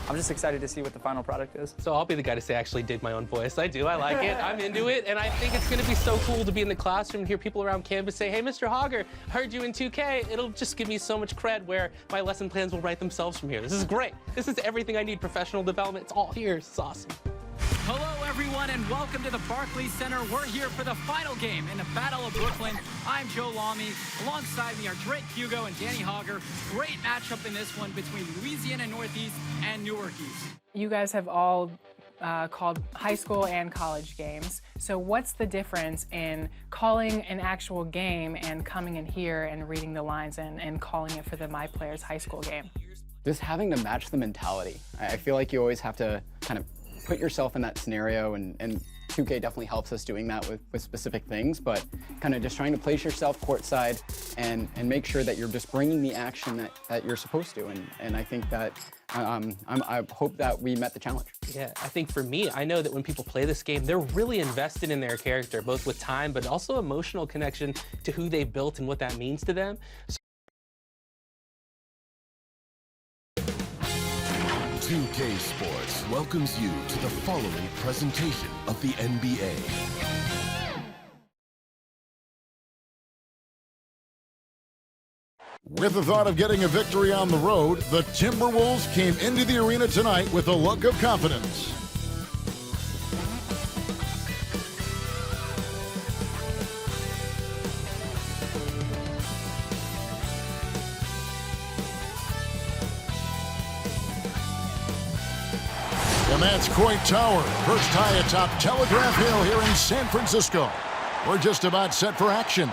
I'm just excited to see what the final product is. So I'll be the guy to say I actually dig my own voice. I do. I like it. I'm into it. And I think it's going to be so cool to be in the classroom and hear people around campus say, hey, Mr. Hogger, heard you in 2K. It'll just give me so much cred where my lesson plans will write themselves from here. This is great. This is everything I need. Professional development. It's all here. It's awesome. Hello, everyone, and welcome to the Barclays Center. We're here for the final game in the Battle of Brooklyn. I'm Joe Lamy. Alongside me are Drake Hugo and Danny Hogger. Great matchup in this one between Louisiana Northeast and Newark East. You guys have all called high school and college games. So what's the difference in calling an actual game and coming in here and reading the lines and calling it for the My Players high school game? Just having to match the mentality. I feel like you always have to kind of put yourself in that scenario, and 2K definitely helps us doing that with specific things, but kind of just trying to place yourself courtside and make sure that you're just bringing the action that you're supposed to, and I think that I hope that we met the challenge. Yeah, I think for me, I know that when people play this game, they're really invested in their character, both with time, but also emotional connection to who they built and what that means to them. 2K Sports welcomes you to the following presentation of the NBA. With the thought of getting a victory on the road, the Timberwolves came into the arena tonight with a look of confidence. And that's Coit Tower, first high atop Telegraph Hill here in San Francisco. We're just about set for action.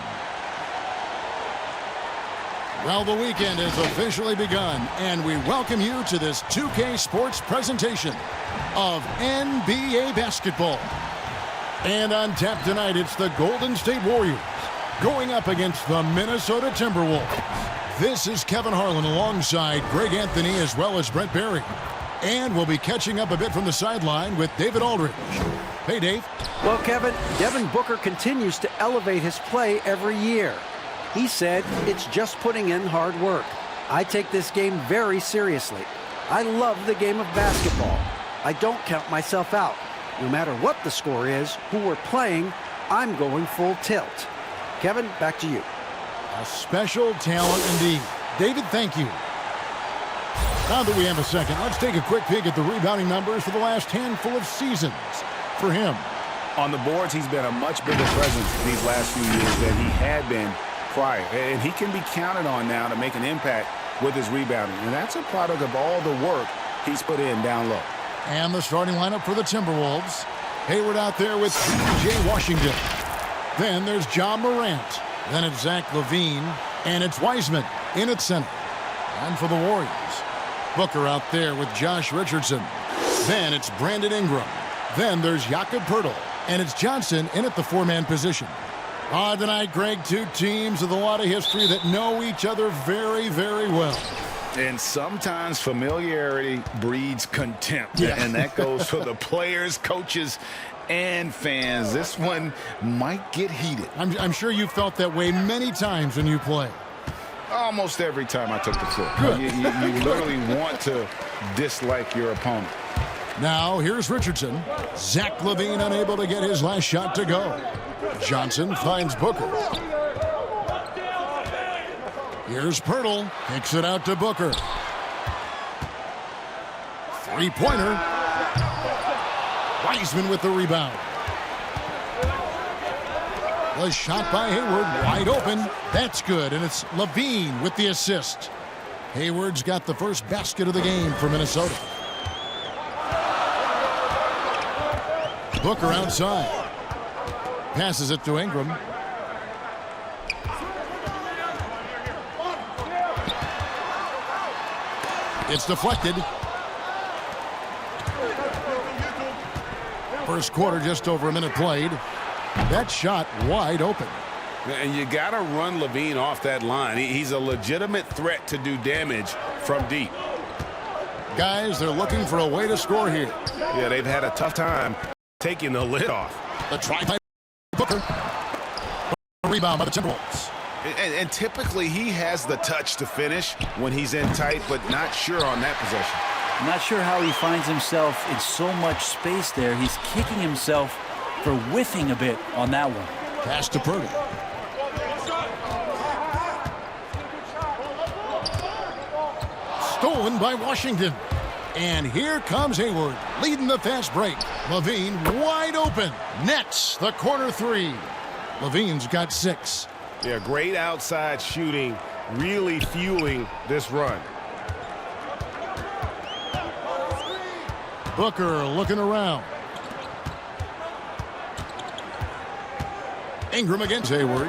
Well, the weekend has officially begun, and we welcome you to this 2K Sports presentation of NBA basketball. And on tap tonight, it's the Golden State Warriors going up against the Minnesota Timberwolves. This is Kevin Harlan alongside Greg Anthony as well as Brent Barry. And we'll be catching up a bit from the sideline with David Aldridge. Hey, Dave. Well, Kevin, Devin Booker continues to elevate his play every year. He said it's just putting in hard work. I take this game very seriously. I love the game of basketball. I don't count myself out. No matter what the score is, who we're playing, I'm going full tilt. Kevin, back to you. A special talent indeed. David, thank you. Now that we have a second, let's take a quick peek at the rebounding numbers for the last handful of seasons for him. On the boards, he's been a much bigger presence these last few years than he had been prior. And he can be counted on now to make an impact with his rebounding. And that's a product of all the work he's put in down low. And the starting lineup for the Timberwolves. Hayward out there with P.J. Washington. Then there's John Morant. Then it's Zach LaVine. And it's Wiseman in at center. And for the Warriors, Booker out there with Josh Richardson. Then it's Brandon Ingram. Then there's Jakob Poeltl. And it's Johnson in at the four-man position. Tonight, Greg, two teams with a lot of history that know each other very, very well. And sometimes familiarity breeds contempt. Yeah. And that goes for the players, coaches, and fans. This one might get heated. I'm sure you felt that way many times when you play. Almost every time I took the floor. You literally want to dislike your opponent. Now, here's Richardson. Zach LaVine unable to get his last shot to go. Johnson finds Booker. Here's Poeltl. Kicks it out to Booker. Three-pointer. Wiseman with the rebound. The shot by Hayward, wide open. That's good, and it's LaVine with the assist. Hayward's got the first basket of the game for Minnesota. Booker outside. Passes it to Ingram. It's deflected. First quarter, just over a minute played. That shot wide open. And you got to run LaVine off that line. He's a legitimate threat to do damage from deep. Guys, they're looking for a way to score here. Yeah, they've had a tough time taking the lid off. The try by Booker. Rebound by the Timberwolves. And typically he has the touch to finish when he's in tight, but not sure on that possession. I'm not sure how he finds himself in so much space there. He's kicking himself for whiffing a bit on that one. Pass to Purdy. Stolen by Washington. And here comes Hayward, leading the fast break. Levine wide open. Nets the corner three. Levine's got 6. Yeah, great outside shooting, really fueling this run. Booker looking around. Ingram against Hayward.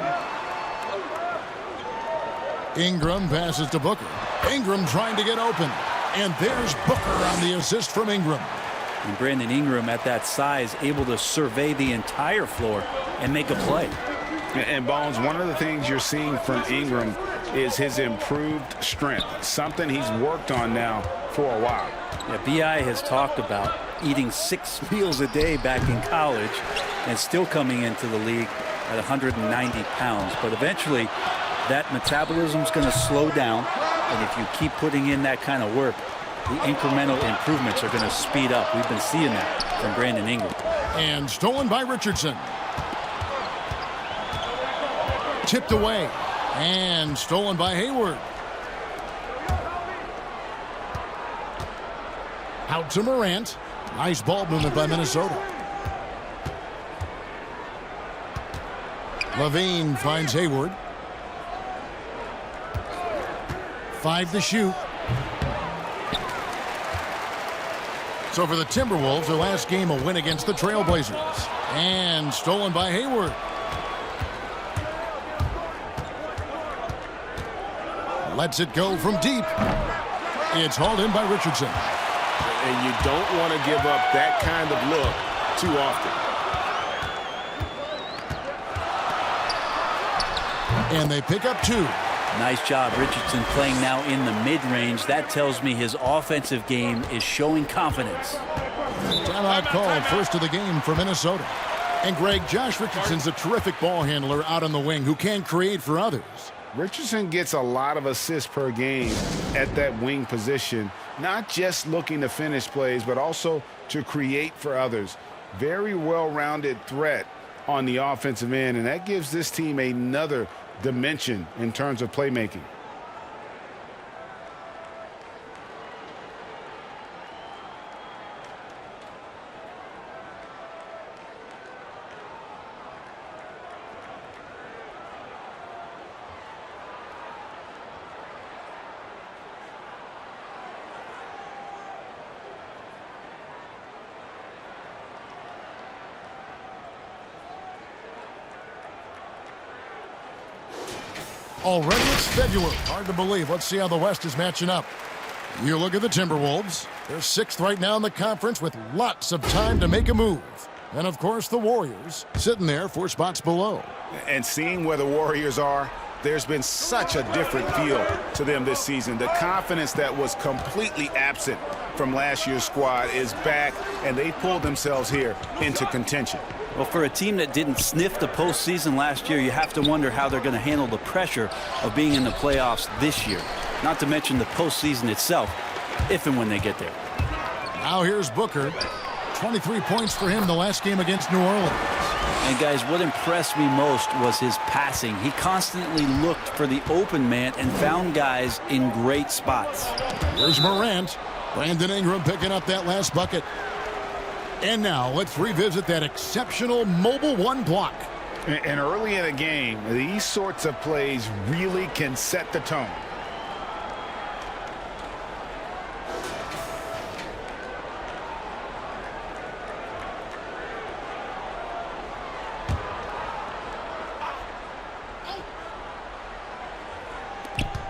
Ingram passes to Booker. Ingram trying to get open. And there's Booker on the assist from Ingram. And Brandon Ingram at that size able to survey the entire floor and make a play. And Bones, one of the things you're seeing from Ingram is his improved strength, something he's worked on now for a while. Yeah, B.I. has talked about eating 6 meals a day back in college and still coming into the league at 190 pounds. But eventually, that metabolism is going to slow down. And if you keep putting in that kind of work, the incremental improvements are going to speed up. We've been seeing that from Brandon Ingram. And stolen by Richardson. Tipped away. And stolen by Hayward. Out to Morant. Nice ball movement by Minnesota. Levine finds Hayward. 5 to shoot. So for the Timberwolves, their last game a win against the Trailblazers. And stolen by Hayward. Lets it go from deep. It's hauled in by Richardson. And you don't want to give up that kind of look too often. And they pick up 2. Nice job, Richardson playing now in the mid-range. That tells me his offensive game is showing confidence. Timeout called, first of the game for Minnesota. And Greg, Josh Richardson's a terrific ball handler out on the wing who can create for others. Richardson gets a lot of assists per game at that wing position, not just looking to finish plays, but also to create for others. Very well-rounded threat on the offensive end, and that gives this team another dimension in terms of playmaking. Already it's February. Hard to believe. Let's see how the West is matching up. You look at the Timberwolves. They're 6th right now in the conference with lots of time to make a move. And, of course, the Warriors sitting there 4 spots below. And seeing where the Warriors are, there's been such a different feel to them this season. The confidence that was completely absent from last year's squad is back, and they pulled themselves here into contention. Well, for a team that didn't sniff the postseason last year, you have to wonder how they're going to handle the pressure of being in the playoffs this year. Not to mention the postseason itself, if and when they get there. Now here's Booker. 23 points for him the last game against New Orleans. And guys, what impressed me most was his passing. He constantly looked for the open man and found guys in great spots. Here's Morant. Brandon Ingram picking up that last bucket. And now let's revisit that exceptional mobile 1 block. And early in a game, these sorts of plays really can set the tone.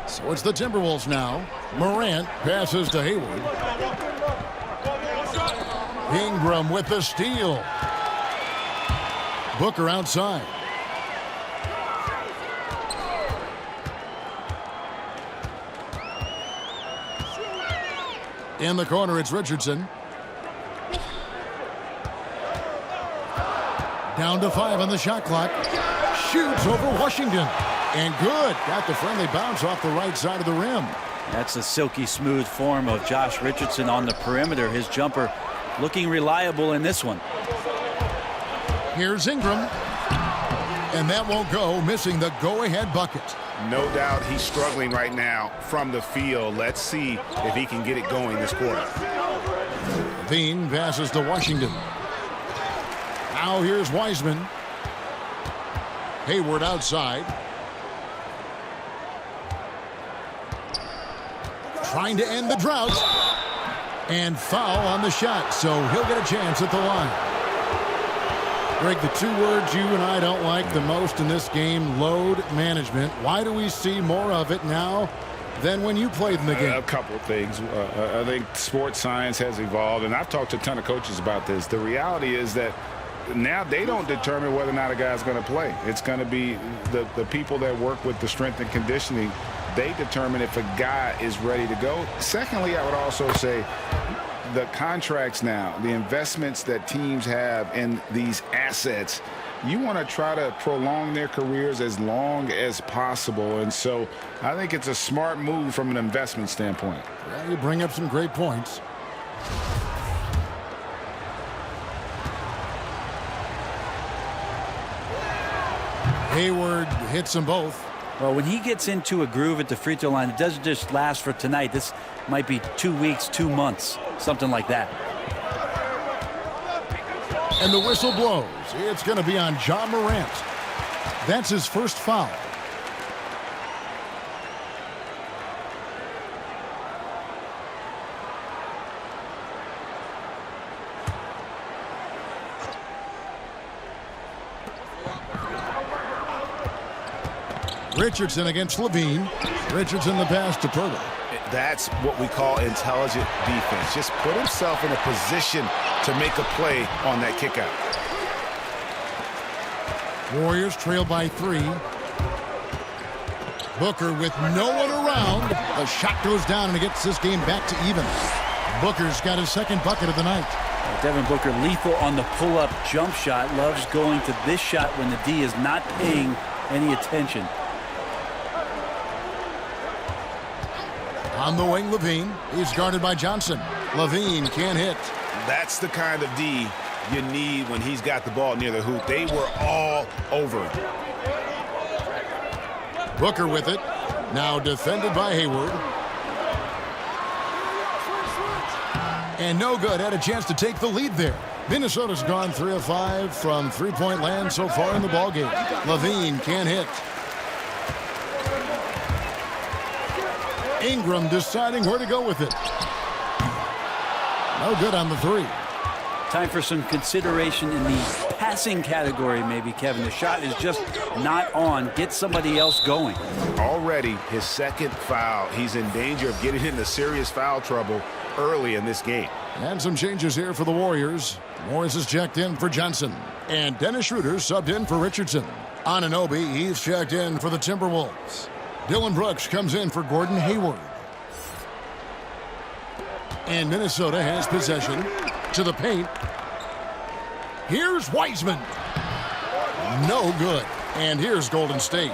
So it's the Timberwolves now. Morant passes to Hayward. Ingram with the steal. Booker outside. In the corner, it's Richardson. Down to 5 on the shot clock. Shoots over Washington. And good. Got the friendly bounce off the right side of the rim. That's a silky smooth form of Josh Richardson on the perimeter. His jumper looking reliable in this one. Here's Ingram. And that won't go, missing the go-ahead bucket. No doubt he's struggling right now from the field. Let's see if he can get it going this quarter. Levine passes to Washington. Now here's Wiseman. Hayward outside. Trying to end the drought. And foul on the shot, so he'll get a chance at the line. Greg, the two words you and I don't like the most in this game, load management. Why do we see more of it now than when you played in the game? A couple of things. I think sports science has evolved, and I've talked to a ton of coaches about this. The reality is that now they don't determine whether or not a guy's going to play. It's going to be the people that work with the strength and conditioning. They determine if a guy is ready to go. Secondly, I would also say the contracts now, the investments that teams have in these assets, you want to try to prolong their careers as long as possible. And so I think it's a smart move from an investment standpoint. Well, you bring up some great points. Hayward hits them both. Well, when he gets into a groove at the free throw line, it doesn't just last for tonight. This might be 2 weeks, 2 months, something like that. And the whistle blows. It's going to be on John Morant. That's his first foul. Richardson against Levine. Richardson the pass to Pirtle. That's what we call intelligent defense. Just put himself in a position to make a play on that kick out. Warriors trail by 3. Booker with no one around. The shot goes down and it gets this game back to even. Booker's got his second bucket of the night. Devin Booker lethal on the pull-up jump shot. Loves going to this shot when the D is not paying any attention. On the wing, Levine. He's guarded by Johnson. Levine can't hit. That's the kind of D you need when he's got the ball near the hoop. They were all over him. Booker with it. Now defended by Hayward. And no good. Had a chance to take the lead there. Minnesota's gone 3 of 5 from three-point land so far in the ballgame. Levine can't hit. Ingram deciding where to go with it. No good on the 3. Time for some consideration in the passing category, maybe, Kevin. The shot is just not on. Get somebody else going. Already his second foul. He's in danger of getting into serious foul trouble early in this game. And some changes here for the Warriors. Morris is checked in for Johnson. And Dennis Schroeder subbed in for Richardson. Anunoby, he's checked in for the Timberwolves. Dylan Brooks comes in for Gordon Hayward. And Minnesota has possession to the paint. Here's Wiseman. No good. And here's Golden State.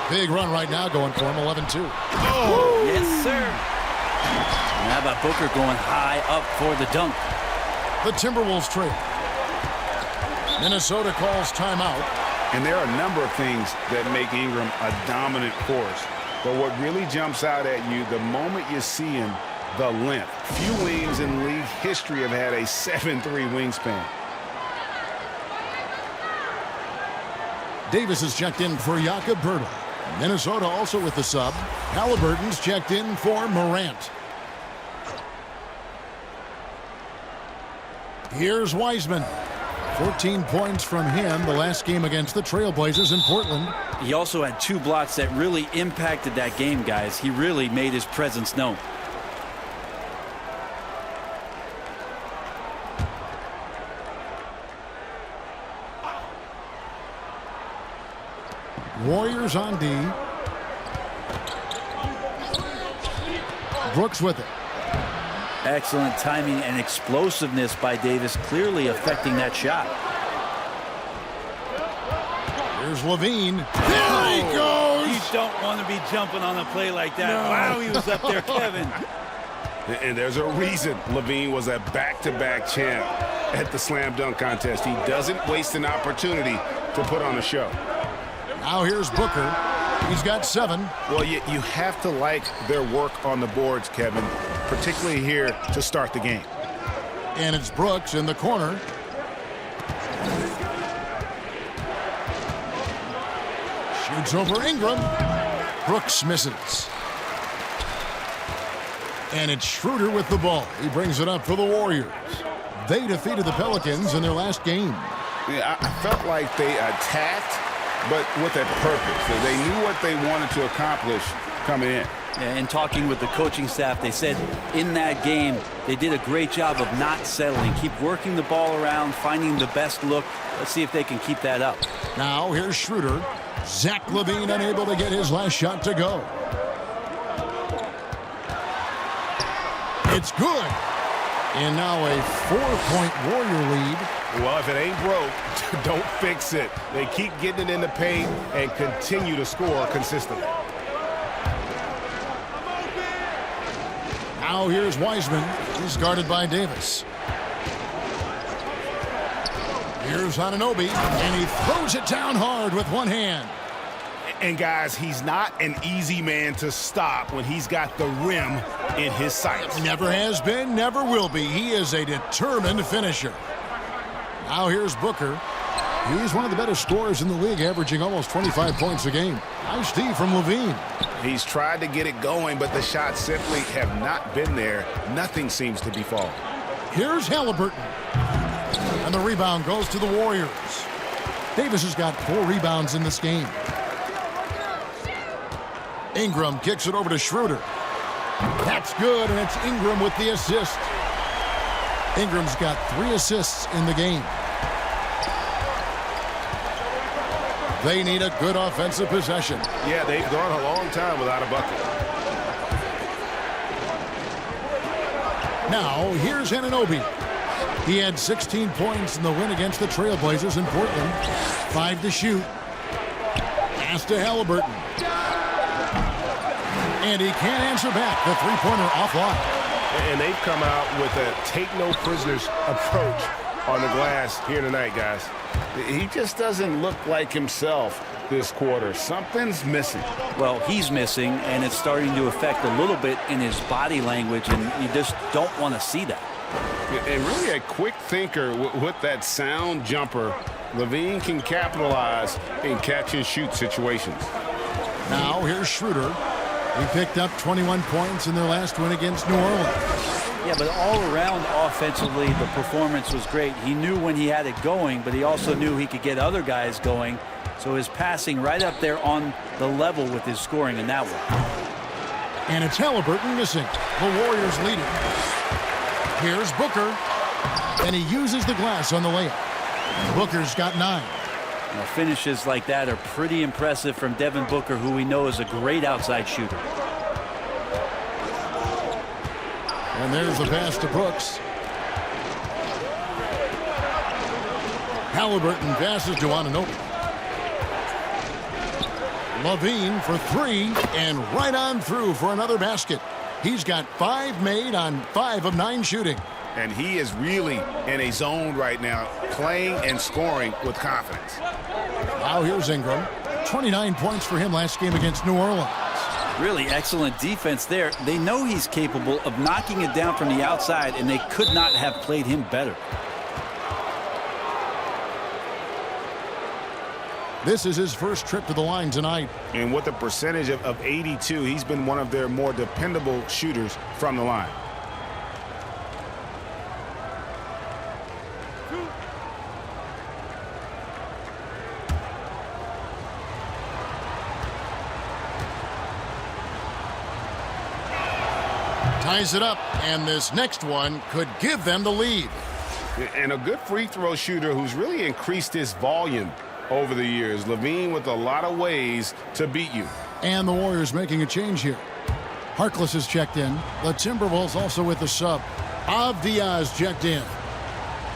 Big run right now going for him, 11-2. Oh, yes, sir. And how about Booker going high up for the dunk? The Timberwolves trail. Minnesota calls timeout. And there are a number of things that make Ingram a dominant force. But what really jumps out at you, the moment you see him, the length. Few wings in league history have had a 7'3" wingspan. Davis is checked in for Jakob Poeltl. Minnesota also with the sub. Halliburton's checked in for Morant. Here's Wiseman. 14 points from him the last game against the Trailblazers in Portland. He also had 2 blocks that really impacted that game, guys. He really made his presence known. Warriors on D. Brooks with it. Excellent timing and explosiveness by Davis, clearly affecting that shot. Here's Levine. There he goes! You don't want to be jumping on a play like that. No. Wow, he was up there, Kevin. And there's a reason Levine was a back-to-back champ at the slam dunk contest. He doesn't waste an opportunity to put on a show. Now here's Booker. He's got 7. Well, you have to like their work on the boards, Kevin, particularly here to start the game. And it's Brooks in the corner. Shoots over Ingram. Brooks misses. And it's Schroeder with the ball. He brings it up for the Warriors. They defeated the Pelicans in their last game. Yeah, I felt like they attacked, but with a purpose. They knew what they wanted to accomplish coming in. Yeah, in talking with the coaching staff, they said in that game they did a great job of not settling. Keep working the ball around, finding the best look. Let's see if they can keep that up. Now here's Schroeder. Zach LaVine unable to get his last shot to go. It's good. And now a 4-point Warrior lead. Well, if it ain't broke, don't fix it. They keep getting it in the paint and continue to score consistently. Now here's Wiseman. He's guarded by Davis. Here's Anunoby, and he throws it down hard with one hand. And guys, he's not an easy man to stop when he's got the rim in his sights. Never has been, never will be. He is a determined finisher. Now here's Booker. He's one of the better scorers in the league, averaging almost 25 points a game. Nice D from LaVine. He's tried to get it going, but the shots simply have not been there. Nothing seems to be falling. Here's Halliburton. And the rebound goes to the Warriors. Davis has got 4 rebounds in this game. Ingram kicks it over to Schroeder. That's good, and it's Ingram with the assist. Ingram's got 3 assists in the game. They need a good offensive possession. Yeah, they've gone a long time without a bucket. Now, here's Anunoby. He had 16 points in the win against the Trailblazers in Portland. 5 to shoot. Pass to Halliburton. And he can't answer back. The three-pointer offline. And they've come out with a take-no-prisoners approach on the glass here tonight, guys. He just doesn't look like himself this quarter. Something's missing. Well, he's missing, and it's starting to affect a little bit in his body language, and you just don't want to see that. And really a quick thinker with that sound jumper. LaVine can capitalize in catch-and-shoot situations. Now here's Schroeder. He picked up 21 points in their last win against New Orleans. Yeah, but all around offensively, the performance was great. He knew when he had it going, but he also knew he could get other guys going. So his passing right up there on the level with his scoring in that one. And it's Halliburton missing. The Warriors leading. Here's Booker. And he uses the glass on the layup. Booker's got 9. Now, finishes like that are pretty impressive from Devin Booker, who we know is a great outside shooter. And there's the pass to Brooks. Halliburton passes to Anunoby. LaVine for 3 and right on through for another basket. He's got 5 made on 5 of 9 shooting. And he is really in a zone right now, playing and scoring with confidence. Now here's Ingram. 29 points for him last game against New Orleans. Really excellent defense there. They know he's capable of knocking it down from the outside, and they could not have played him better. This is his first trip to the line tonight. And with a percentage of 82, he's been one of their more dependable shooters from the line. Ties it up, and this next one could give them the lead. And a good free throw shooter who's really increased his volume over the years. LaVine with a lot of ways to beat you. And the Warriors making a change here. Harkless is checked in. The Timberwolves also with the sub. Diaz checked in.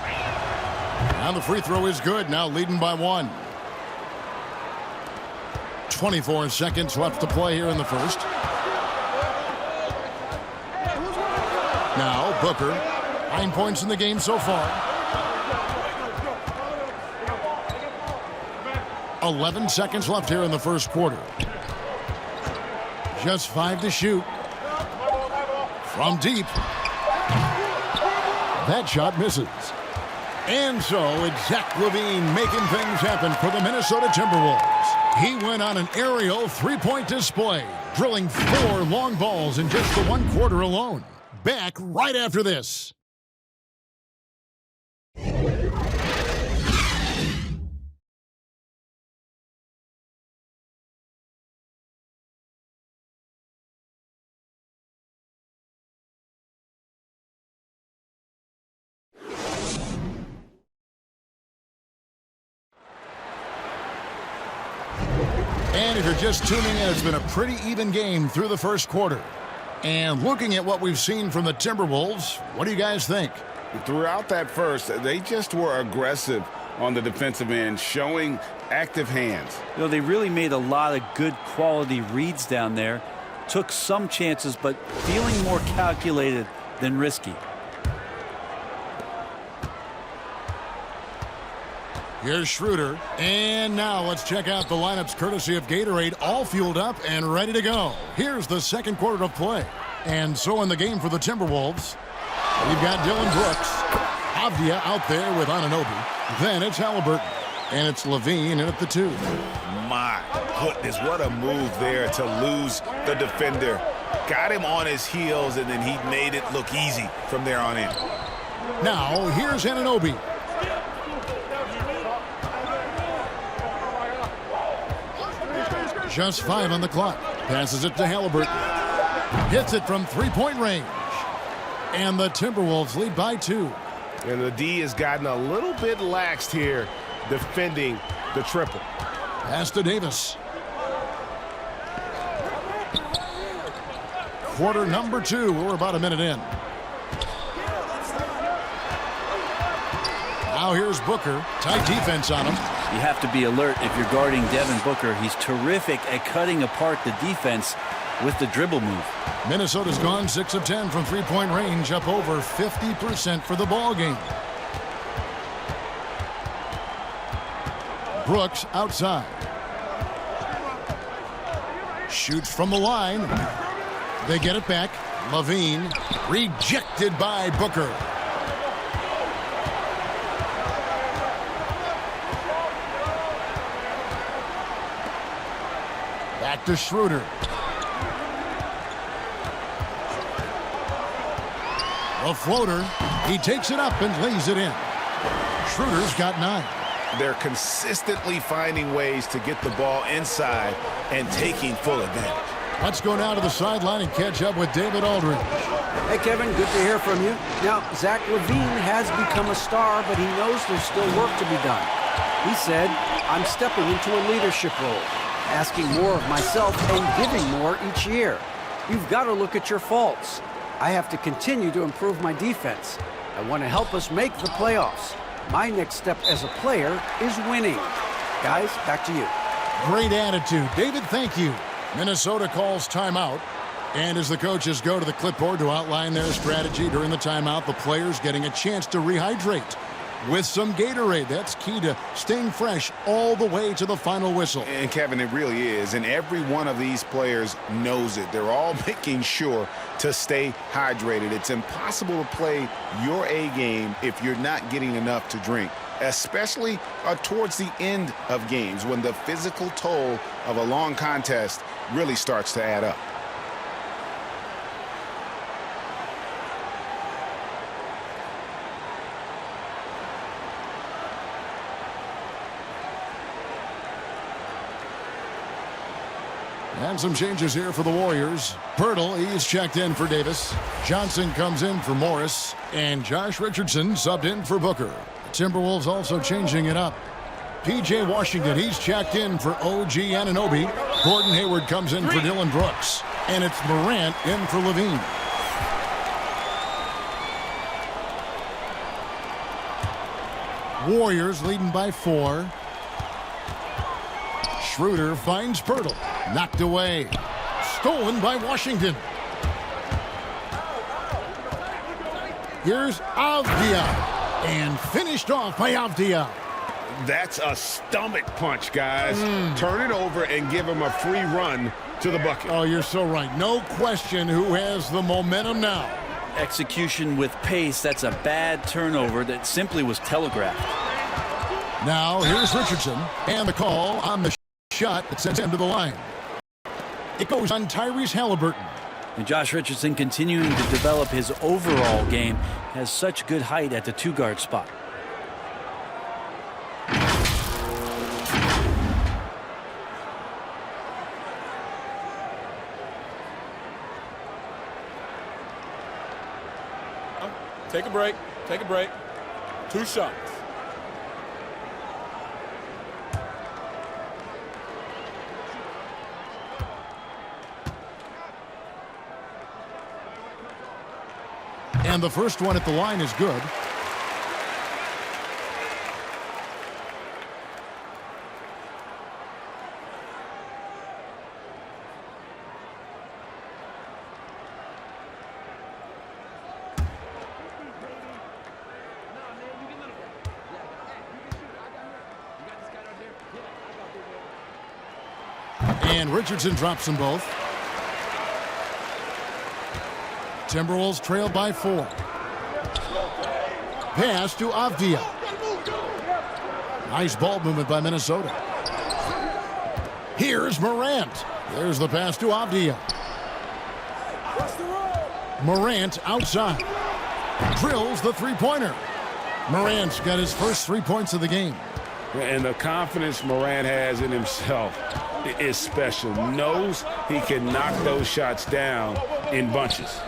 Now the free throw is good, now leading by 1. 24 seconds left to play here in the first. Now, Booker, 9 points in the game so far. 11 seconds left here in the first quarter. Just 5 to shoot. From deep. That shot misses. And so it's Zach LaVine making things happen for the Minnesota Timberwolves. He went on an aerial three-point display, drilling 4 long balls in just the 1 quarter alone. Back right after this. And if you're just tuning in, it's been a pretty even game through the first quarter. And looking at what we've seen from the Timberwolves, what do you guys think? Throughout that first, they just were aggressive on the defensive end, showing active hands. You know, they really made a lot of good quality reads down there. Took some chances, but feeling more calculated than risky. Here's Schroeder. And now let's check out the lineups courtesy of Gatorade, all fueled up and ready to go. Here's the second quarter of play. And so in the game for the Timberwolves, we've got Dillon Brooks, Avdia out there with Anunoby. Then it's Halliburton. And it's LaVine in at the 2. My goodness, what a move there to lose the defender. Got him on his heels, and then he made it look easy from there on in. Now, here's Anunoby. Just 5 on the clock. Passes it to Halliburton. Hits it from three-point range. And the Timberwolves lead by 2. And the D has gotten a little bit laxed here defending the triple. Pass to Davis. Quarter number 2. We're about a minute in. Now here's Booker. Tight defense on him. You have to be alert if you're guarding Devin Booker. He's terrific at cutting apart the defense with the dribble move. Minnesota's gone 6 of 10 from three-point range, up over 50% for the ball game. Brooks outside. Shoots from the line. They get it back. LaVine rejected by Booker. Back to Schroeder. A floater. He takes it up and lays it in. Schroeder's got 9. They're consistently finding ways to get the ball inside and taking full advantage. Let's go now to the sideline and catch up with David Aldridge. Hey, Kevin, good to hear from you. Now, Zach LaVine has become a star, but he knows there's still work to be done. He said, I'm stepping into a leadership role, asking more of myself and giving more each year. You've got to look at your faults. I have to continue to improve my defense. I want to help us make the playoffs. My next step as a player is winning. Guys, back to you. Great attitude. David, thank you. Minnesota calls timeout. And as the coaches go to the clipboard to outline their strategy during the timeout, the players getting a chance to rehydrate with some Gatorade. That's key to staying fresh all the way to the final whistle. And Kevin, it really is. And every one of these players knows it. They're all making sure to stay hydrated. It's impossible to play your A game if you're not getting enough to drink, especially towards the end of games when the physical toll of a long contest really starts to add up. And some changes here for the Warriors. Pirtle, he's checked in for Davis. Johnson comes in for Morris. And Josh Richardson subbed in for Booker. Timberwolves also changing it up. P.J. Washington, he's checked in for OG Anunoby. Gordon Hayward comes in for Dillon Brooks. And it's Morant in for LaVine. Warriors leading by 4. Schroeder finds Pirtle. Knocked away. Stolen by Washington. Here's Avdia. And finished off by Avdia. That's a stomach punch, guys. Turn it over and give him a free run to the bucket. Oh, you're so right. No question who has the momentum now. Execution with pace. That's a bad turnover that simply was telegraphed. Now, here's Richardson. And the call on the shot that sends him to the line. It goes on Tyrese Halliburton. And Josh Richardson, continuing to develop his overall game, has such good height at the two-guard spot. Take a break. Take a break. 2 shots. And the first one at the line is good. And Richardson drops them both. Timberwolves trail by 4. Pass to Avdia. Nice ball movement by Minnesota. Here's Morant. There's the pass to Avdia. Morant outside. Drills the three-pointer. Morant's got his first 3 points of the game. And the confidence Morant has in himself is special. Knows he can knock those shots down in bunches.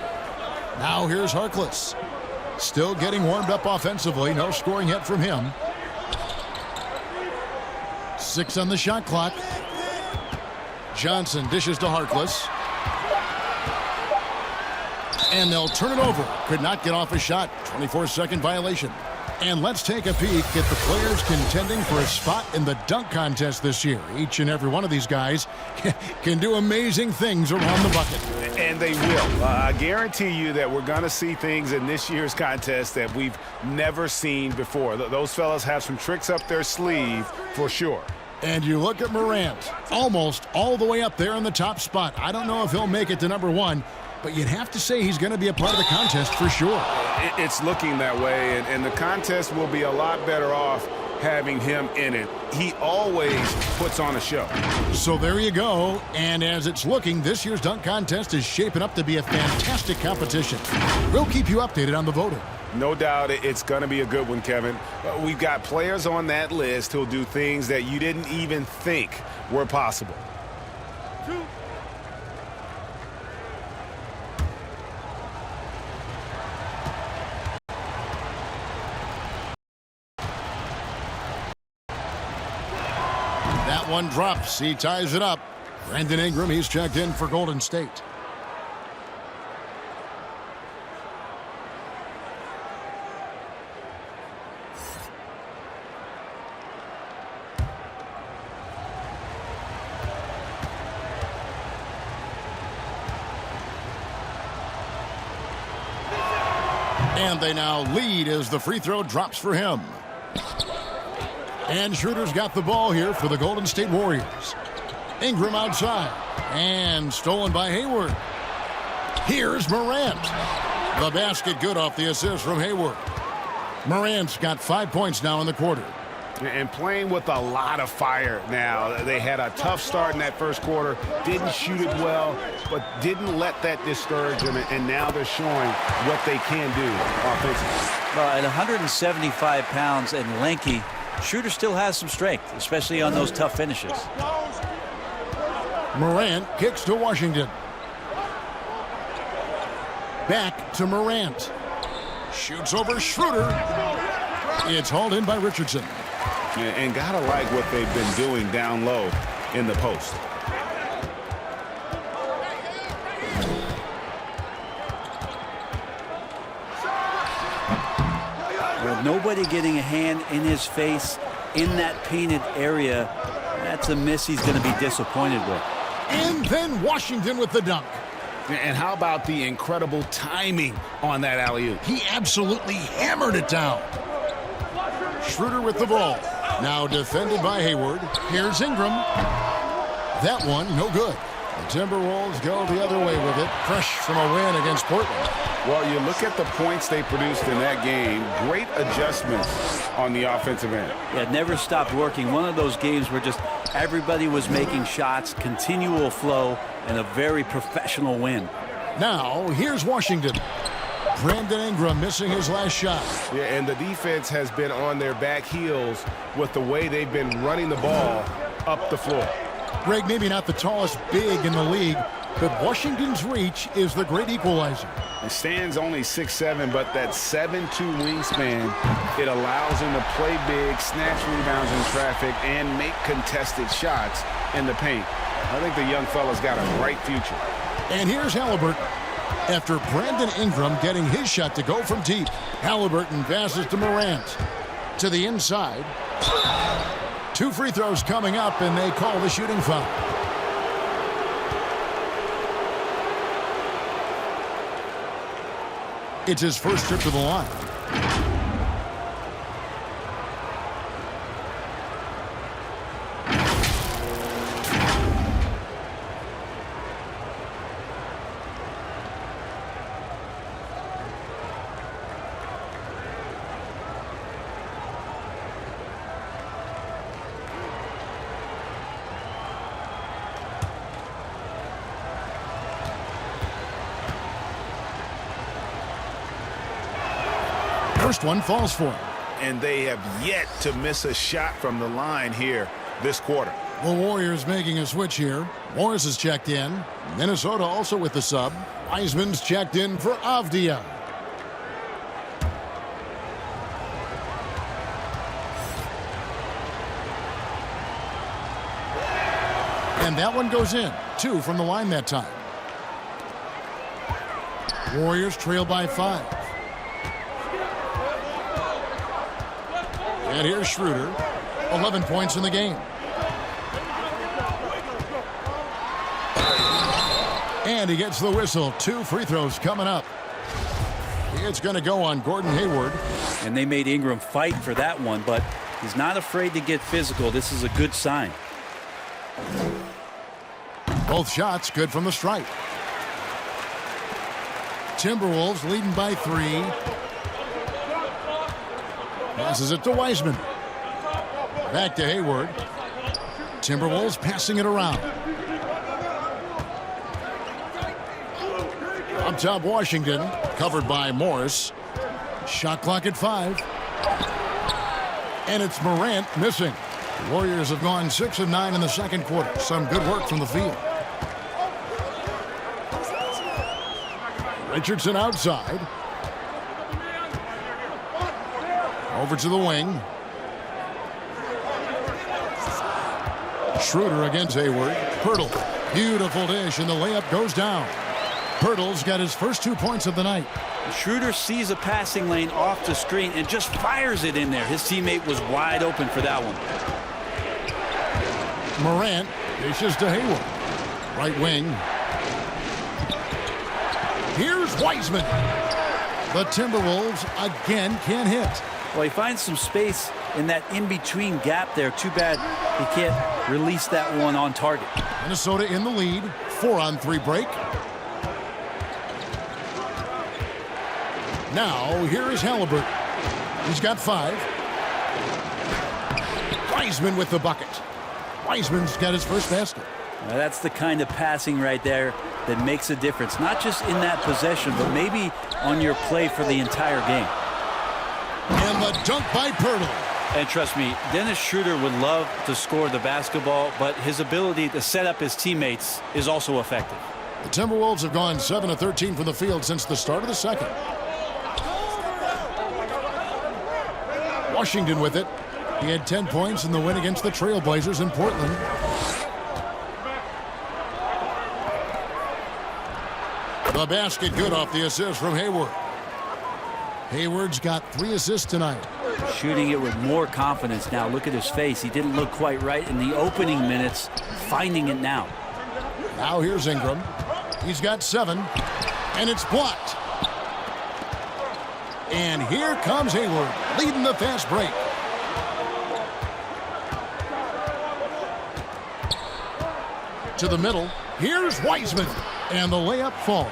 Now here's Harkless. Still getting warmed up offensively. No scoring yet from him. 6 on the shot clock. Johnson dishes to Harkless. And they'll turn it over. Could not get off a shot. 24-second violation. And let's take a peek at the players contending for a spot in the dunk contest this year. Each and every one of these guys can do amazing things around the bucket. And they will. I guarantee you that we're going to see things in this year's contest that we've never seen before. Those fellas have some tricks up their sleeve for sure. And you look at Morant, almost all the way up there in the top spot. I don't know if he'll make it to number 1, but you'd have to say he's going to be a part of the contest for sure. It's looking that way, and the contest will be a lot better off having him in it. He always puts on a show. So there you go. And as it's looking, this year's dunk contest is shaping up to be a fantastic competition. We'll keep you updated on the voting. No doubt it's going to be a good one, Kevin. We've got players on that list who'll do things that you didn't even think were possible. That one drops. He ties it up. Brandon Ingram, he's checked in for Golden State. And they now lead as the free throw drops for him. And Schroeder's got the ball here for the Golden State Warriors. Ingram outside. And stolen by Hayward. Here's Morant. The basket good off the assist from Hayward. Morant's got 5 points now in the quarter. And playing with a lot of fire now. They had a tough start in that first quarter. Didn't shoot it well, but didn't let that discourage them. And now they're showing what they can do offensively. Well, at 175 pounds and lanky, Schroeder still has some strength, especially on those tough finishes. Morant kicks to Washington. Back to Morant. Shoots over Schroeder. It's hauled in by Richardson. And gotta like what they've been doing down low in the post. With nobody getting a hand in his face in that painted area, That's a miss he's going to be disappointed with. And then Washington with the dunk. And how about the incredible timing on that alley-oop? He absolutely hammered it down. Schroeder with the ball. Now defended by Hayward. Here's Ingram. That one, no good. The Timberwolves go the other way with it. Fresh from a win against Portland. Well, you look at the points they produced in that game. Great adjustments on the offensive end. Yeah, it never stopped working. One of those games where just everybody was making shots, continual flow, and a very professional win. Now, here's Washington. Brandon Ingram missing his last shot. Yeah, and the defense has been on their back heels with the way they've been running the ball up the floor. Greg, maybe not the tallest big in the league, but Washington's reach is the great equalizer. He stands only 6'7", but that 7'2" wingspan, it allows him to play big, snatch rebounds in traffic, and make contested shots in the paint. I think the young fella's got a bright future. And here's Halliburton. After Brandon Ingram getting his shot to go from deep, Halliburton passes to Morant. To the inside. 2 free throws coming up, and they call the shooting foul. It's his first trip to the line. First one falls for him. And they have yet to miss a shot from the line here this quarter. The Warriors making a switch here. Morris is checked in. Minnesota also with the sub. Wiseman's checked in for Avdia. And that one goes in. 2 from the line that time. Warriors trail by 5. And here's Schroeder. 11 points in the game. And he gets the whistle. 2 free throws coming up. It's going to go on Gordon Hayward. And they made Ingram fight for that one, but he's not afraid to get physical. This is a good sign. Both shots good from the stripe. Timberwolves leading by 3. Passes it to Wiseman. Back to Hayward. Timberwolves passing it around. Up top, Washington. Covered by Morris. Shot clock at 5. And it's Morant missing. The Warriors have gone 6 of 9 in the second quarter. Some good work from the field. Richardson outside. Over to the wing. Schroeder against Hayward. Pirtle. Beautiful dish, and the layup goes down. Pirtle's got his first 2 points of the night. Schroeder sees a passing lane off the screen and just fires it in there. His teammate was wide open for that one. Morant dishes to Hayward. Right wing. Here's Wiseman. The Timberwolves again can't hit. Well, he finds some space in that in-between gap there. Too bad he can't release that one on target. Minnesota in the lead. 4-on-3 break. Now, here is Halliburton. He's got 5. Wiseman with the bucket. Wiseman's got his first basket. Now that's the kind of passing right there that makes a difference. Not just in that possession, but maybe on your play for the entire game. And the dunk by Pirtle. And trust me, Dennis Schroeder would love to score the basketball, but his ability to set up his teammates is also effective. The Timberwolves have gone 7 of 13 from the field since the start of the second. Washington with it. He had 10 points in the win against the Trailblazers in Portland. The basket good off the assist from Hayward. Hayward's got 3 assists tonight. Shooting it with more confidence now. Look at his face. He didn't look quite right in the opening minutes. Finding it now. Now here's Ingram. He's got 7, and it's blocked. And here comes Hayward, leading the fast break. To the middle. Here's Wiseman, and the layup falls.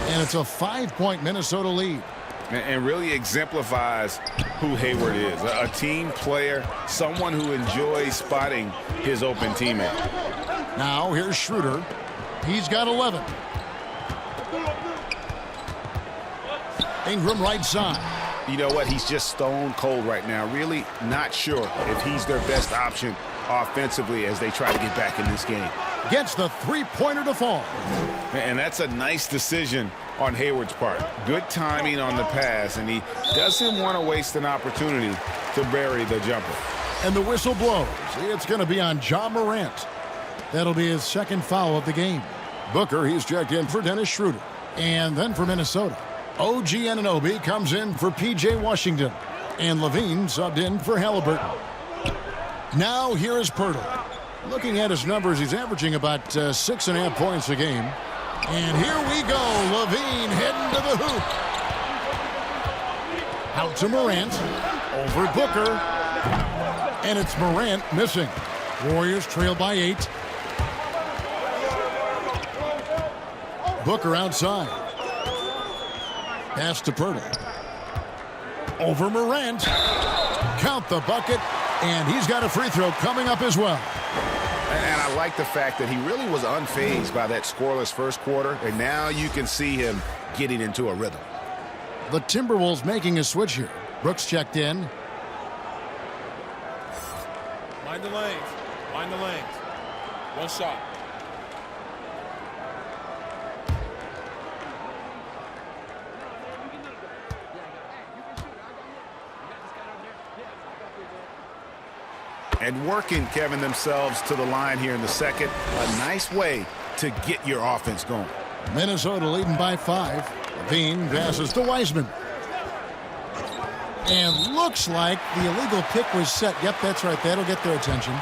And it's a 5-point Minnesota lead. And really exemplifies who Hayward is. A team player, someone who enjoys spotting his open teammate. Now here's Schroeder. He's got 11. Ingram right side. You know what? He's just stone cold right now. Really not sure if he's their best option offensively as they try to get back in this game. Gets the three-pointer to fall. And that's a nice decision on Hayward's part. Good timing on the pass, and he doesn't want to waste an opportunity to bury the jumper. And the whistle blows. It's going to be on Ja Morant. That'll be his second foul of the game. Booker, he's checked in for Dennis Schroeder. And then for Minnesota, IGNBA comes in for P.J. Washington. And Levine subbed in for Halliburton. Now here is Pirtle. Looking at his numbers, he's averaging about 6.5 points a game. And here we go. Levine heading to the hoop. Out to Morant. Over Booker. And it's Morant missing. Warriors trail by 8. Booker outside. Pass to Pirtle. Over Morant. Count the bucket. And he's got a free throw coming up as well. And I like the fact that he really was unfazed by that scoreless first quarter, and now you can see him getting into a rhythm. The Timberwolves making a switch here. Brooks checked in. Mind the lanes. Mind the lanes. One shot. And working, Kevin, themselves to the line here in the second. A nice way to get your offense going. Minnesota leading by 5. Levine passes to Wiseman. And looks like the illegal pick was set. Yep, that's right. That'll get their attention.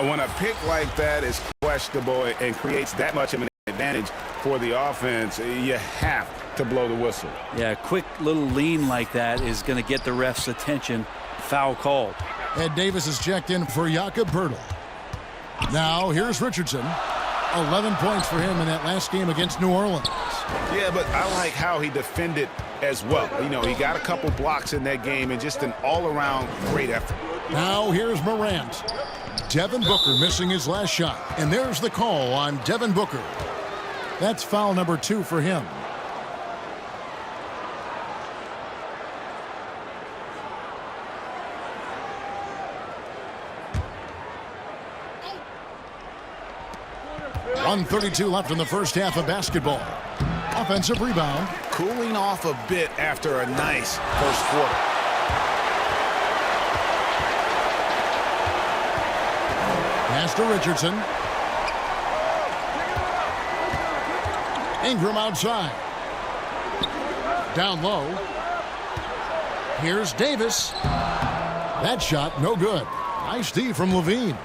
When a pick like that is questionable and creates that much of an advantage for the offense, you have to blow the whistle. Yeah, a quick little lean like that is going to get the ref's attention. Foul called. Ed Davis is checked in for Jakob Poeltl. Now here's Richardson. 11 points for him in that last game against New Orleans. Yeah, but I like how he defended as well. You know, he got a couple blocks in that game and just an all-around great effort. Now here's Morant. Devin Booker missing his last shot. And there's the call on Devin Booker. That's foul number 2 for him. .132 left in the first half of basketball. Offensive rebound. Cooling off a bit after a nice first quarter. Pass to Richardson. Ingram outside. Down low. Here's Davis. That shot no good. Nice D from Levine.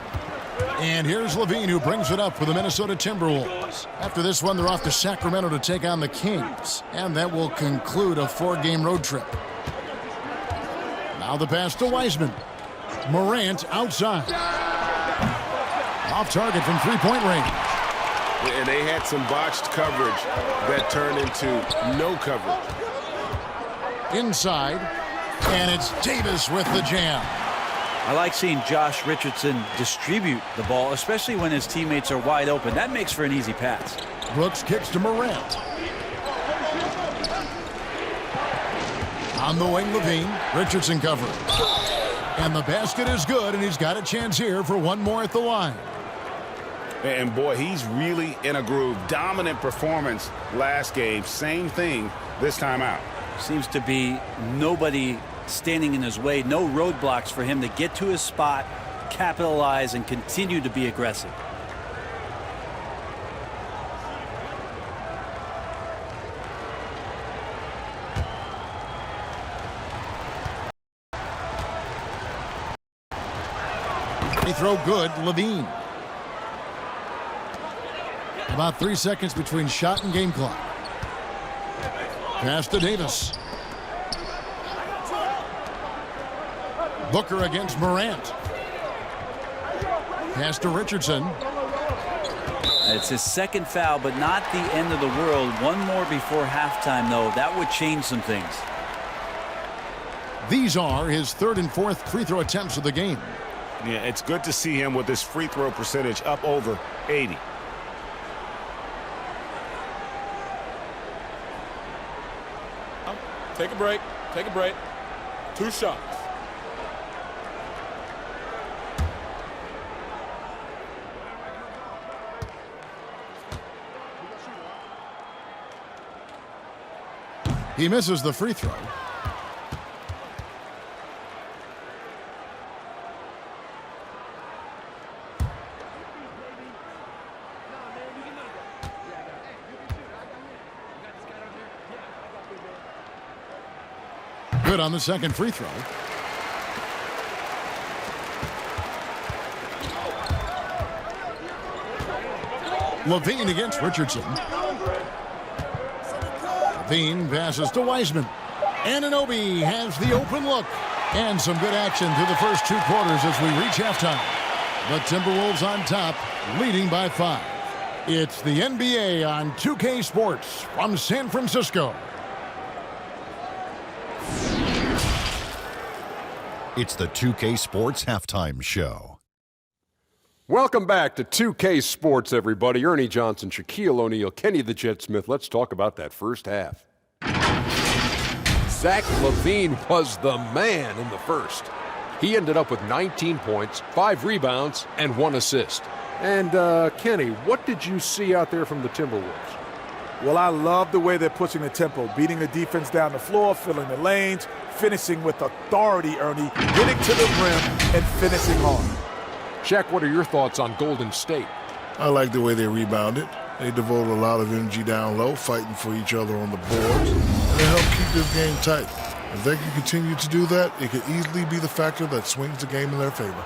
And here's Levine, who brings it up for the Minnesota Timberwolves. After this one, they're off to Sacramento to take on the Kings. And that will conclude a 4-game road trip. Now the pass to Wiseman. Morant outside. Off target from three-point range. And they had some botched coverage that turned into no coverage. Inside. And it's Davis with the jam. I like seeing Josh Richardson distribute the ball, especially when his teammates are wide open. That makes for an easy pass. Brooks kicks to Morant. On the wing, Levine. Richardson covers. And the basket is good, and he's got a chance here for one more at the line. And boy, he's really in a groove. Dominant performance last game. Same thing this time out. Seems to be nobody standing in his way. No roadblocks for him to get to his spot, capitalize, and continue to be aggressive. Free throw good, Levine. About 3 seconds between shot and game clock. Pass to Davis. Booker against Morant. Pass to Richardson. It's his second foul, but not the end of the world. One more before halftime, though. That would change some things. These are his third and fourth free throw attempts of the game. Yeah, it's good to see him with his free throw percentage up over 80. Take a break. Take a break. 2 shots. He misses the free throw. Good on the second free throw. Levine against Richardson. Levine passes to Wiseman. Anunoby has the open look. And some good action through the first 2 quarters as we reach halftime. The Timberwolves on top, leading by 5. It's the NBA on 2K Sports from San Francisco. It's the 2K Sports Halftime Show. Welcome back to 2K Sports, everybody. Ernie Johnson, Shaquille O'Neal, Kenny the Jet Smith. Let's talk about that first half. Zach LaVine was the man in the first. He ended up with 19 points, 5 rebounds, and 1 assist. And, Kenny, what did you see out there from the Timberwolves? Well, I love the way they're pushing the tempo, beating the defense down the floor, filling the lanes, finishing with authority, Ernie, getting to the rim and finishing hard. Shaq, what are your thoughts on Golden State? I like the way they rebounded. They devoted a lot of energy down low, fighting for each other on the boards, and they helped keep this game tight. If they can continue to do that, it could easily be the factor that swings the game in their favor.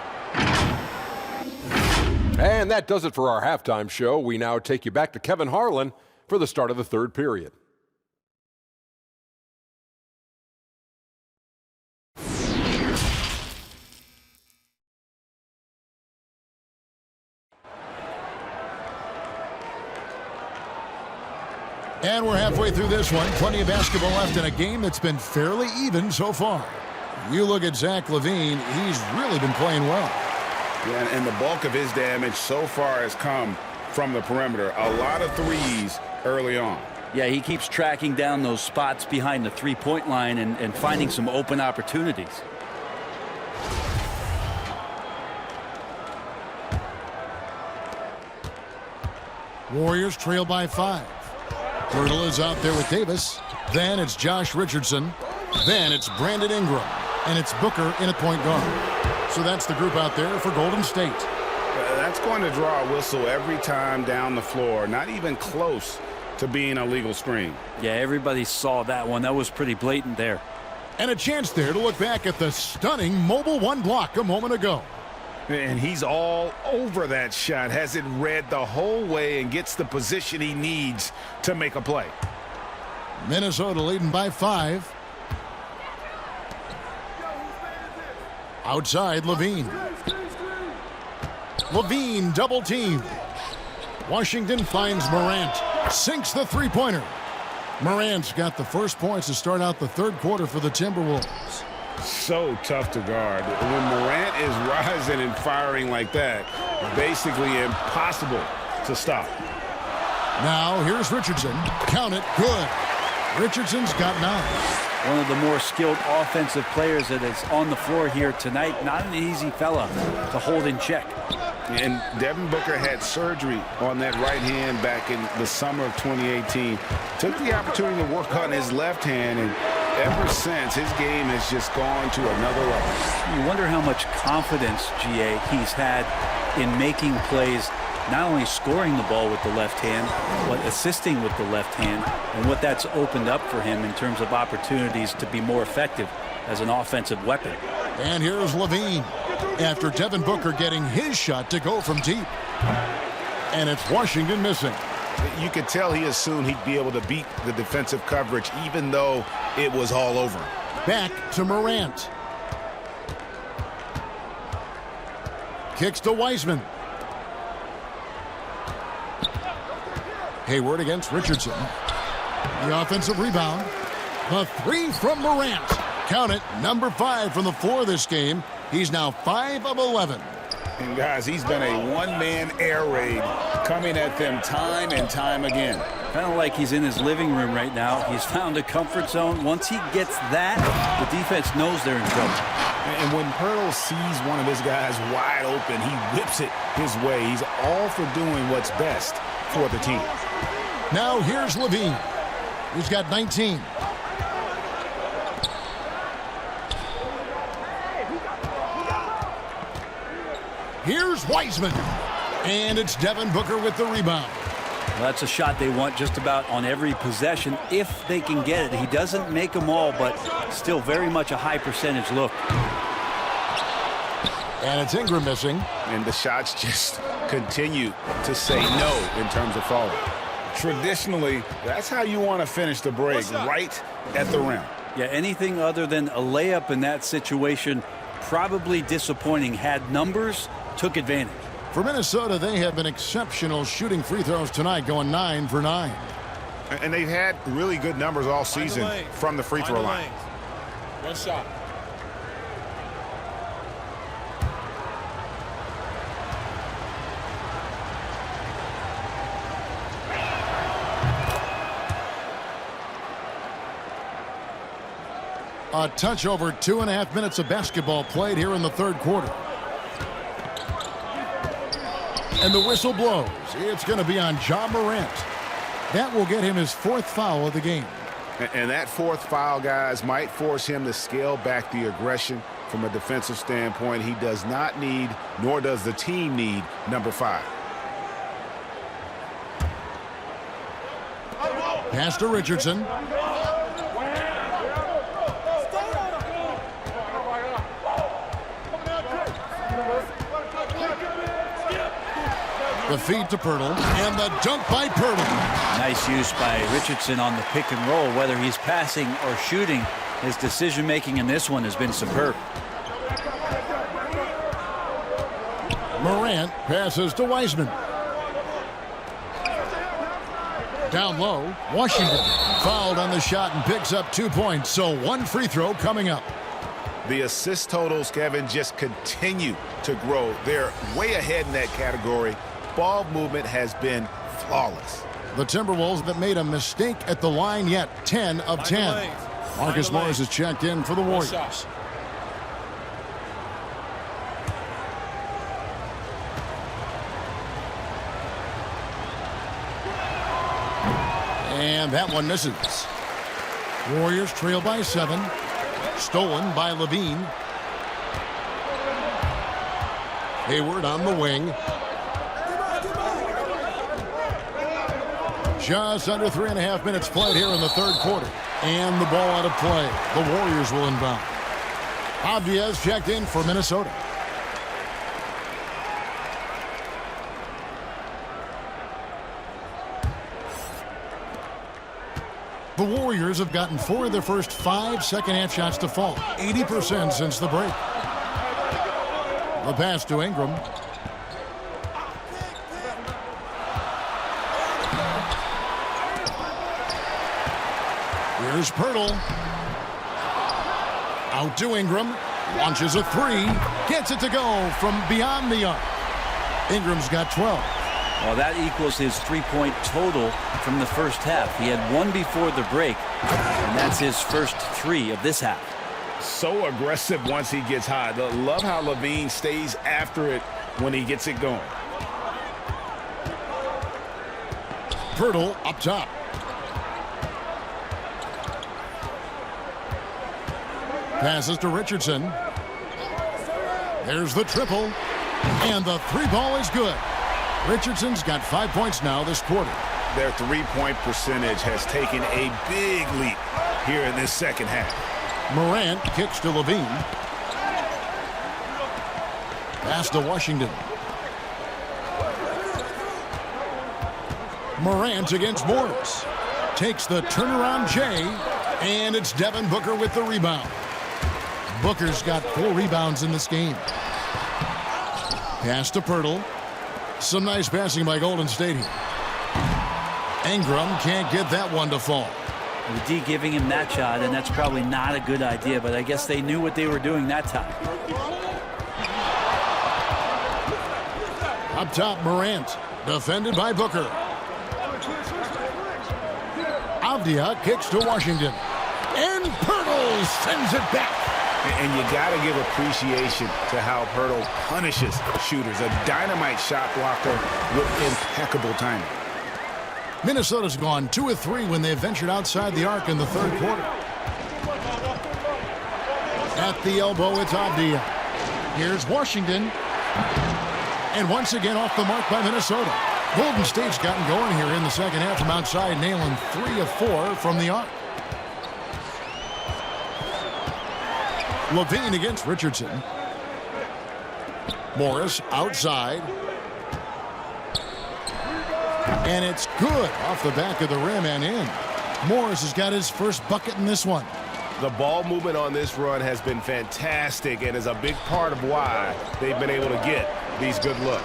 And that does it for our halftime show. We now take you back to Kevin Harlan for the start of the third period. And we're halfway through this one. Plenty of basketball left in a game that's been fairly even so far. You look at Zach LaVine, he's really been playing well. Yeah, and the bulk of his damage so far has come from the perimeter. A lot of threes early on. Yeah, he keeps tracking down those spots behind the three-point line and finding some open opportunities. Warriors trail by 5. Hurdle is out there with Davis. Then it's Josh Richardson. Then it's Brandon Ingram. And it's Booker in at point guard. So that's the group out there for Golden State. That's going to draw a whistle every time down the floor. Not even close to being a legal screen. Yeah, everybody saw that one. That was pretty blatant there. And a chance there to look back at the stunning mobile 1 block a moment ago. And he's all over that shot, has it read the whole way and gets the position he needs to make a play. Minnesota leading by 5. Outside, Levine. Levine double team. Washington finds Morant. Sinks the three-pointer. Morant's got the first points to start out the third quarter for the Timberwolves. So tough to guard. When Morant is rising and firing like that, basically impossible to stop. Now here's Richardson. Count it. Good. Richardson's got 9. One of the more skilled offensive players that is on the floor here tonight. Not an easy fella to hold in check. And Devin Booker had surgery on that right hand back in the summer of 2018. Took the opportunity to work on his left hand, and ever since, his game has just gone to another level. You wonder how much confidence, GA, he's had in making plays, not only scoring the ball with the left hand, but assisting with the left hand, and what that's opened up for him in terms of opportunities to be more effective as an offensive weapon. And here's Levine. after Devin Booker getting his shot to go from deep. And it's Washington missing. You could tell he assumed he'd be able to beat the defensive coverage even though it was all over him. Back to Morant. Kicks to Wiseman. Hayward against Richardson. The offensive rebound. The three from Morant. Count it, number 5 from the floor this game. He's now 5 of 11. And guys, he's been a one-man air raid coming at them time and time again. Kind of like he's in his living room right now. He's found a comfort zone. Once he gets that, the defense knows they're in trouble. And when Pirtle sees one of his guys wide open, he whips it his way. He's all for doing what's best for the team. Now here's Levine. He's got 19. Here's Wiseman. And it's Devin Booker with the rebound. Well, that's a shot they want just about on every possession if they can get it. He doesn't make them all, but still very much a high percentage look. And it's Ingram missing. And the shots just continue to say no in terms of falling. Traditionally, that's how you want to finish the break, right at the rim. Yeah, anything other than a layup in that situation, probably disappointing. Had numbers, took advantage. For Minnesota, they have been exceptional shooting free throws tonight, going 9 for 9. And they've had really good numbers all season from the free throw line. One shot. A touch over 2.5 minutes of basketball played here in the third quarter. And the whistle blows. It's going to be on Ja Morant. That will get him his 4th foul of the game. And that 4th foul, guys, might force him to scale back the aggression from a defensive standpoint. He does not need, nor does the team need, number 5. Pass to Richardson. The feed to Pirtle, and the dunk by Pirtle. Nice use by Richardson on the pick and roll. Whether he's passing or shooting, his decision-making in this one has been superb. Morant passes to Wiseman. Down low, Washington fouled on the shot and picks up 2 points, so 1 free throw coming up. The assist totals, Kevin, just continue to grow. They're way ahead in that category. Ball movement has been flawless. The Timberwolves haven't made a mistake at the line yet. 10 of 10. Marcus Morris has checked in for the Warriors. And that one misses. Warriors trail by 7. Stolen by Levine. Hayward on the wing. Just under 3.5 minutes played here in the third quarter. And the ball out of play. The Warriors will inbound. Obvious checked in for Minnesota. The Warriors have gotten 4 of their first 5 second-half shots to fall. 80% since the break. The pass to Ingram. Here's Pirtle. Out to Ingram. Launches a 3. Gets it to go from beyond the arc. Ingram's got 12. Well, that equals his 3-point total from the first half. He had 1 before the break, and that's his first 3 of this half. So aggressive once he gets hot. Love how Levine stays after it when he gets it going. Pirtle up top. Passes to Richardson. There's the triple. And the 3-ball is good. Richardson's got 5 points now this quarter. Their 3-point percentage has taken a big leap here in this second half. Morant kicks to Levine. Pass to Washington. Morant against Morris. Takes the turnaround J, and it's Devin Booker with the rebound. Booker's got 4 rebounds in this game. Pass to Pirtle. Some nice passing by Golden State here. Ingram can't get that one to fall. The D giving him that shot, and that's probably not a good idea, but I guess they knew what they were doing that time. Up top, Morant. Defended by Booker. Avdia kicks to Washington. And Pirtle sends it back. And you got to give appreciation to how Pirtle punishes shooters. A dynamite shot blocker with impeccable timing. Minnesota's gone 2 of 3 when they ventured outside the arc in the third quarter. At the elbow, it's Avdia. Here's Washington. And once again off the mark by Minnesota. Golden State's gotten going here in the second half from outside, nailing 3 of 4 from the arc. Levine against Richardson. Morris outside. And it's good off the back of the rim and in. Morris has got his first bucket in this one. The ball movement on this run has been fantastic and is a big part of why they've been able to get these good looks.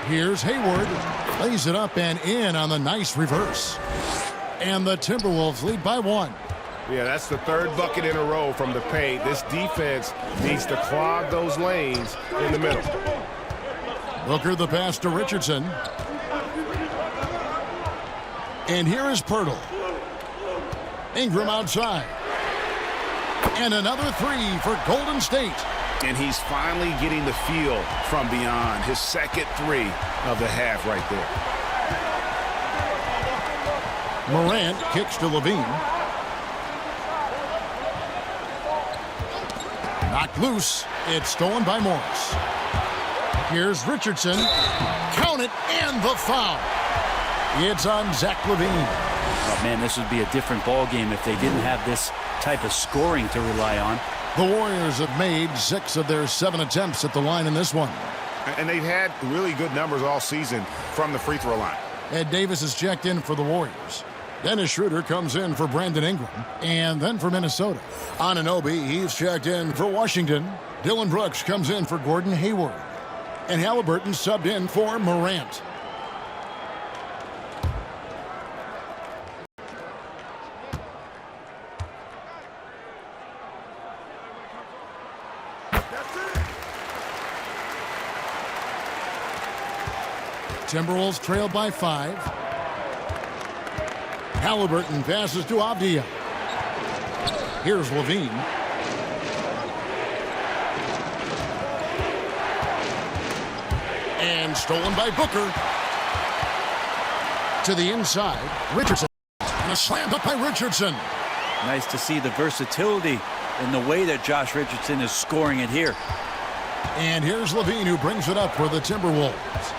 Here's Hayward. Lays it up and in on the nice reverse. And the Timberwolves lead by 1. Yeah, that's the 3rd bucket in a row from the paint. This defense needs to clog those lanes in the middle. Booker the pass to Richardson. And here is Pirtle. Ingram outside. And another 3 for Golden State. And he's finally getting the feel from beyond. His second 3 of the half right there. Morant kicks to Levine. Knocked loose. It's stolen by Morris. Here's Richardson. Count it, and the foul. It's on Zach Levine. Oh, man, this would be a different ball game if they didn't have this type of scoring to rely on. The Warriors have made 6 of their 7 attempts at the line in this one. And they've had really good numbers all season from the free throw line. Ed Davis is checked in for the Warriors. Dennis Schroeder comes in for Brandon Ingram. And then for Minnesota. Anunoby, he's checked in for Washington. Dylan Brooks comes in for Gordon Hayward. And Halliburton subbed in for Morant. Timberwolves trailed by 5. Halliburton passes to Avdia. Here's Levine. And stolen by Booker. To the inside, Richardson. And a slam up by Richardson. Nice to see the versatility in the way that Josh Richardson is scoring it here. And here's Levine, who brings it up for the Timberwolves.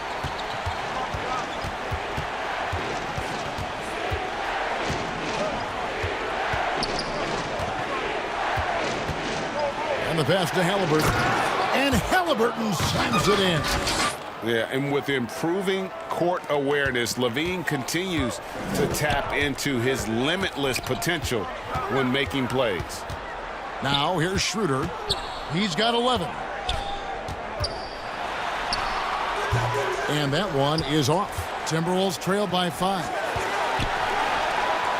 The pass to Halliburton. And Halliburton slams it in. Yeah, and with improving court awareness, Levine continues to tap into his limitless potential when making plays. Now here's Schroeder. He's got 11. And that one is off. Timberwolves trail by 5.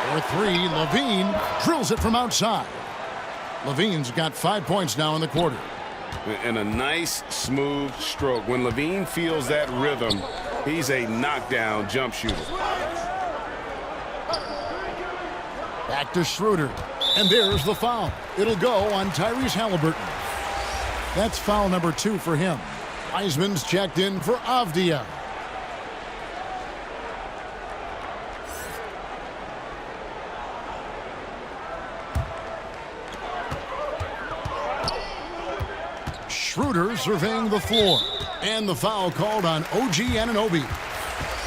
For 3, Levine drills it from outside. Levine's got 5 points now in the quarter. And a nice, smooth stroke. When Levine feels that rhythm, he's a knockdown jump shooter. Back to Schroeder. And there's the foul. It'll go on Tyrese Halliburton. That's foul number 2 for him. Wiseman's checked in for Avdia. Schroeder surveying the floor. And the foul called on OG Anunoby.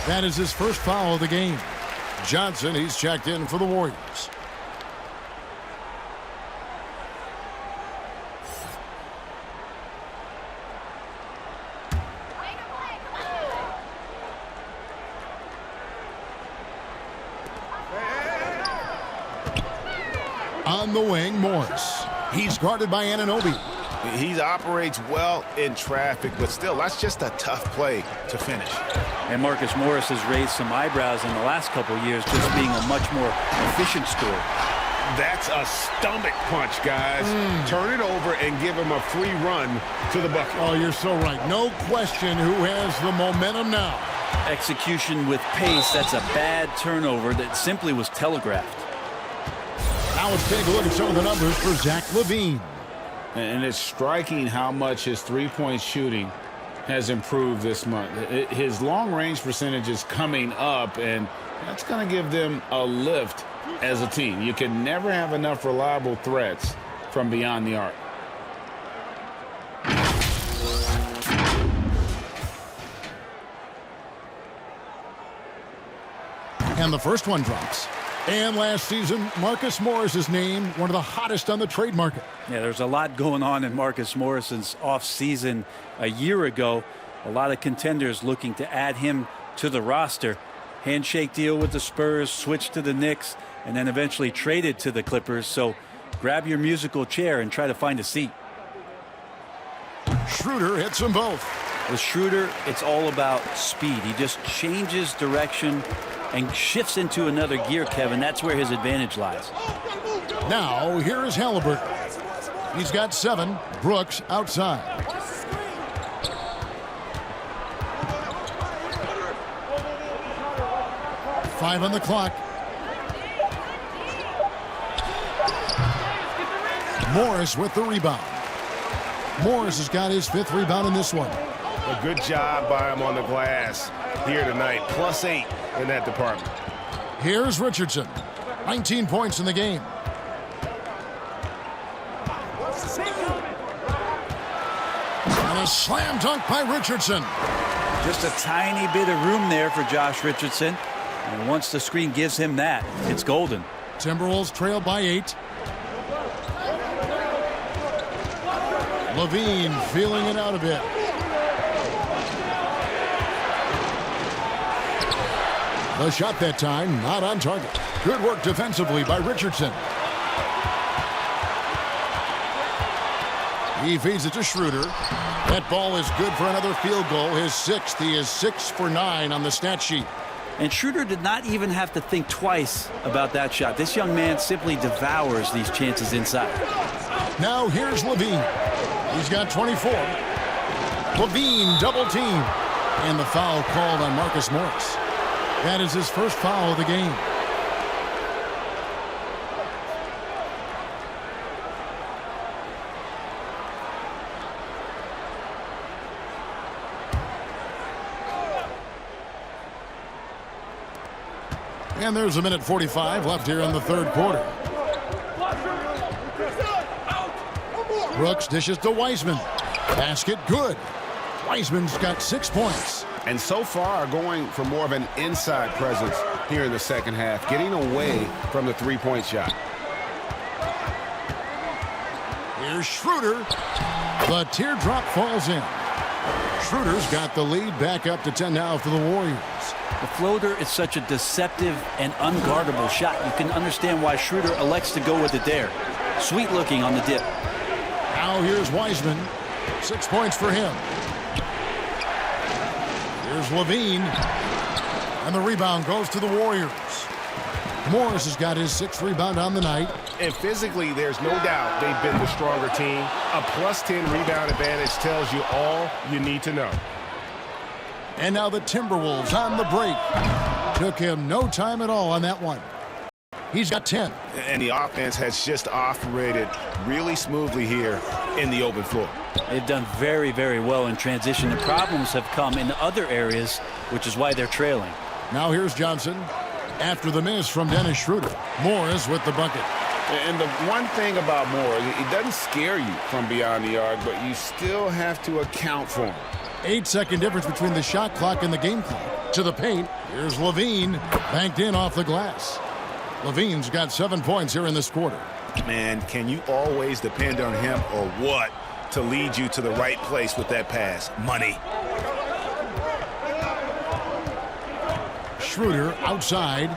That is his first foul of the game. Johnson, he's checked in for the Warriors. On the wing, Morris. He's guarded by Anunoby. He operates well in traffic, but still, that's just a tough play to finish. And Marcus Morris has raised some eyebrows in the last couple of years, just being a much more efficient scorer. That's a stomach punch, guys. Turn it over and give him a free run to the bucket. Oh, you're so right. No question who has the momentum now. Execution with pace, that's a bad turnover that simply was telegraphed. Now let's take a look at some of the numbers for Zach LaVine. And it's striking how much his three-point shooting has improved this month. His long-range percentage is coming up, and that's going to give them a lift as a team. You can never have enough reliable threats from beyond the arc. And the first one drops. And last season, Marcus Morris is named one of the hottest on the trade market. Yeah, there's a lot going on in Marcus Morris's offseason a year ago. A lot of contenders looking to add him to the roster. Handshake deal with the Spurs, switch to the Knicks, and then eventually traded to the Clippers. So grab your musical chair and try to find a seat. Schroeder hits them both. With Schroeder, it's all about speed. He just changes direction and shifts into another gear, Kevin. That's where his advantage lies. Now, here is Halliburton. He's got 7. Brooks outside. Five on the clock. Morris with the rebound. Morris has got his 5th rebound in this one. A good job by him on the glass here tonight. +8 in that department. Here's Richardson. 19 points in the game. And a slam dunk by Richardson. Just a tiny bit of room there for Josh Richardson. And once the screen gives him that, it's golden. Timberwolves trail by 8. LaVine feeling it out a bit. The shot that time, not on target. Good work defensively by Richardson. He feeds it to Schroeder. That ball is good for another field goal. His 6th. He is 6 for 9 on the stat sheet. And Schroeder did not even have to think twice about that shot. This young man simply devours these chances inside. Now here's LaVine. He's got 24. LaVine double team. And the foul called on Marcus Morris. That is his first foul of the game. And there's 1:45 left here in the 3rd quarter. Brooks dishes to Wiseman. Basket good. Wiseman's got 6 points. And so far going for more of an inside presence here in the second half, getting away from the three-point shot. Here's Schroeder. The teardrop falls in. Schroeder's got the lead back up to 10 now for the Warriors. The floater is such a deceptive and unguardable shot. You can understand why Schroeder elects to go with it there. Sweet looking on the dip. Now here's Wiseman. 6 points for him. Here's LaVine. And the rebound goes to the Warriors. Morris has got his 6th rebound on the night. And physically, there's no doubt they've been the stronger team. A +10 rebound advantage tells you all you need to know. And now the Timberwolves on the break. Took him no time at all on that one. He's got 10. And the offense has just operated really smoothly here in the open floor. They've done very, very well in transition. The problems have come in other areas, which is why they're trailing. Now here's Johnson. After the miss from Dennis Schroeder. Morris with the bucket. And the one thing about Morris, it doesn't scare you from beyond the arc, but you still have to account for him. 8-second difference between the shot clock and the game clock. To the paint. Here's LaVine. Banked in off the glass. LaVine's got 7 points here in this quarter. Man, can you always depend on him or what to lead you to the right place with that pass? Money. Schroeder outside.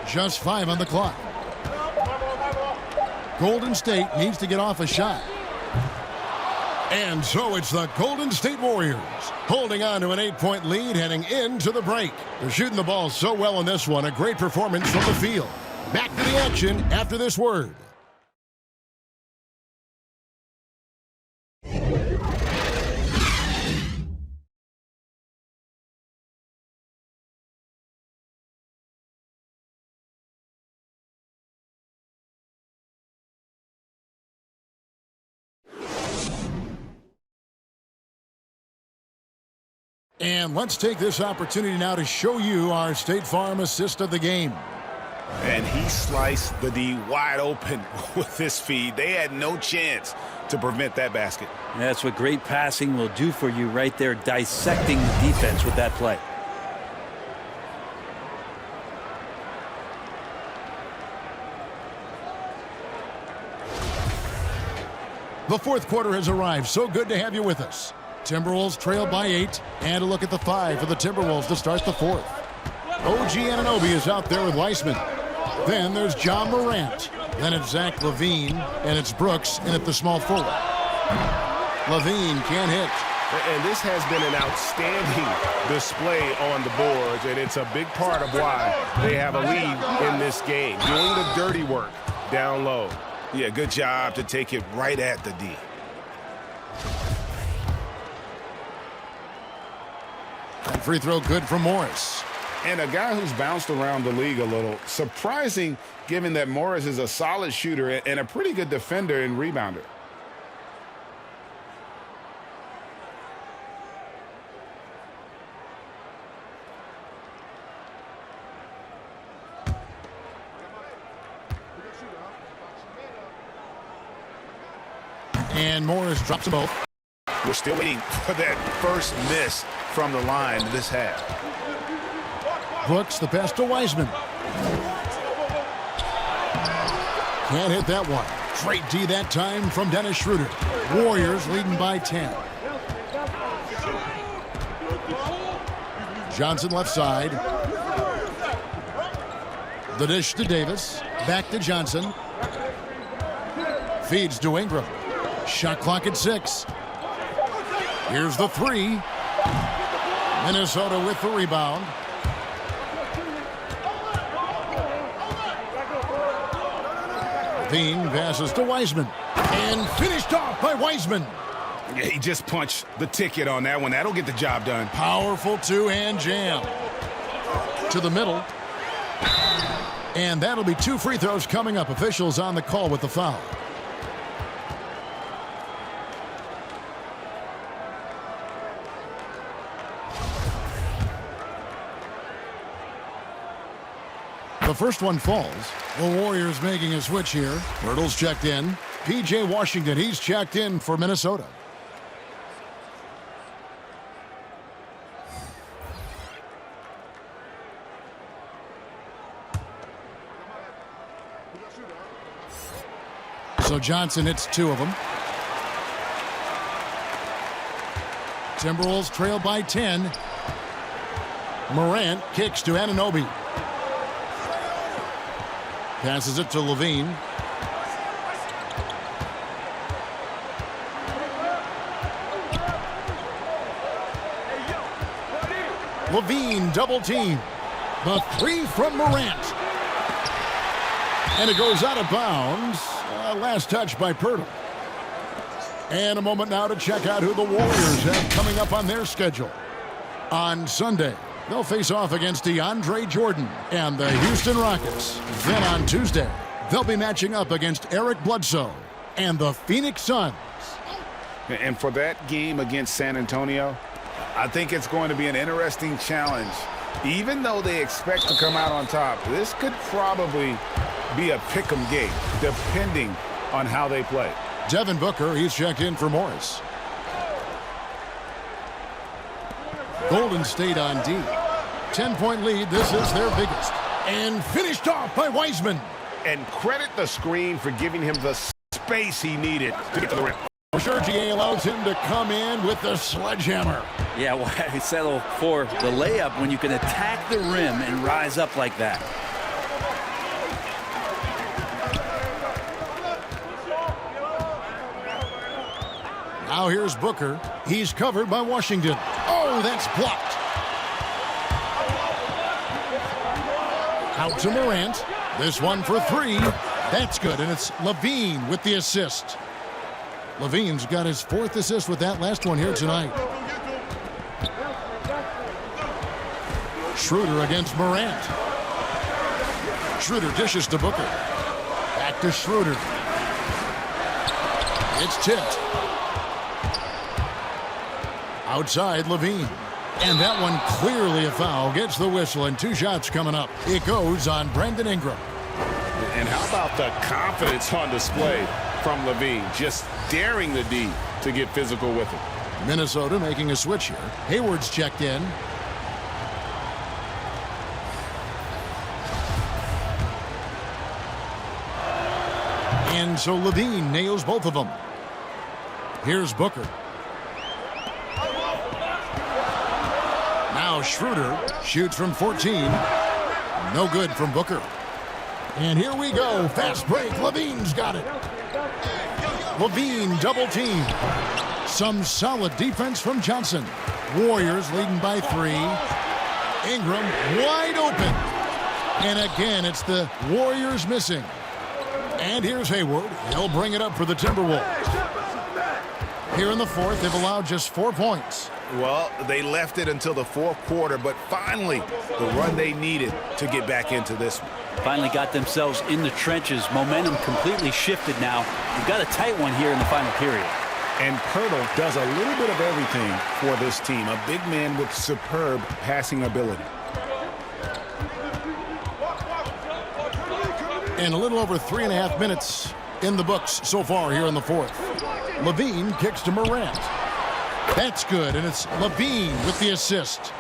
Just 5 on the clock. Golden State needs to get off a shot. And so it's the Golden State Warriors holding on to an 8-point lead heading into the break. They're shooting the ball so well in this one. A great performance from the field. Back to the action after this word. And let's take this opportunity now to show you our State Farm assist of the game. And he sliced the D wide open with this feed. They had no chance to prevent that basket. And that's what great passing will do for you right there, dissecting the defense with that play. The fourth quarter has arrived. So good to have you with us. Timberwolves trail by 8, and a look at the 5 for the Timberwolves to start the fourth. IGNBA is out there with Weissman. Then there's John Morant. Then it's Zach LaVine, and it's Brooks in at the small forward. LaVine can't hit. And this has been an outstanding display on the boards, and it's a big part of why they have a lead in this game. Doing the dirty work down low. Yeah, good job to take it right at the D. Free throw good for Morris. And a guy who's bounced around the league a little. Surprising, given that Morris is a solid shooter and a pretty good defender and rebounder. And Morris drops them both. We're still waiting for that first miss from the line this half. Brooks, the pass to Weissman. Can't hit that one. Straight D that time from Dennis Schroeder. Warriors leading by 10. Johnson left side. The dish to Davis. Back to Johnson. Feeds to Ingram. Shot clock at 6. Here's the 3. Minnesota with the rebound. Veen passes to Weissman. And finished off by Weissman. Yeah, he just punched the ticket on that one. That'll get the job done. Powerful two-hand jam. To the middle. And that'll be 2 free throws coming up. Officials on the call with the foul. The first one falls. The Warriors making a switch here. Hurdle's checked in. P.J. Washington, he's checked in for Minnesota. So Johnson hits 2 of them. Timberwolves trail by 10. Morant kicks to Anunoby. Passes it to LaVine. LaVine double team. The 3 from Morant. And it goes out of bounds. Last touch by Pirtle. And a moment now to check out who the Warriors have coming up on their schedule. On Sunday, they'll face off against DeAndre Jordan and the Houston Rockets. Then on Tuesday, they'll be matching up against Eric Bledsoe and the Phoenix Suns. And for that game against San Antonio, I think it's going to be an interesting challenge. Even though they expect to come out on top, this could probably be a pick'em game, depending on how they play. Devin Booker, he's checked in for Morris. Golden State on D. 10-point lead. This is their biggest. And finished off by Weissman. And credit the screen for giving him the space he needed to get to the rim. Sergier allows him to come in with the sledgehammer. Yeah, why settle for the layup when you can attack the rim and rise up like that? Now here's Booker. He's covered by Washington. Oh, that's blocked. Out to Morant. This one for three. That's good, and it's Levine with the assist. Levine's got his 4th assist with that last one here tonight. Schroeder against Morant. Schroeder dishes to Booker. Back to Schroeder. It's tipped. Outside Levine. And that one clearly a foul. Gets the whistle, and 2 shots coming up. It goes on Brandon Ingram. And how about the confidence on display from Levine? Just daring the D to get physical with it. Minnesota making a switch here. Hayward's checked in. And so Levine nails both of them. Here's Booker. Now Schroeder shoots from 14. No good from Booker. And here we go. Fast break. Levine's got it. Levine double team. Some solid defense from Johnson. Warriors leading by 3. Ingram wide open. And again, it's the Warriors missing. And here's Hayward. He'll bring it up for the Timberwolves. Here in the 4th, they've allowed just 4 points. Well, they left it until the 4th quarter, but finally, the run they needed to get back into this one. Finally got themselves in the trenches. Momentum completely shifted now. You've got a tight one here in the final period. And Pirtle does a little bit of everything for this team. A big man with superb passing ability. And a little over 3.5 minutes in the books so far here in the 4th. Levine kicks to Morant. That's good, and it's Levine with the assist.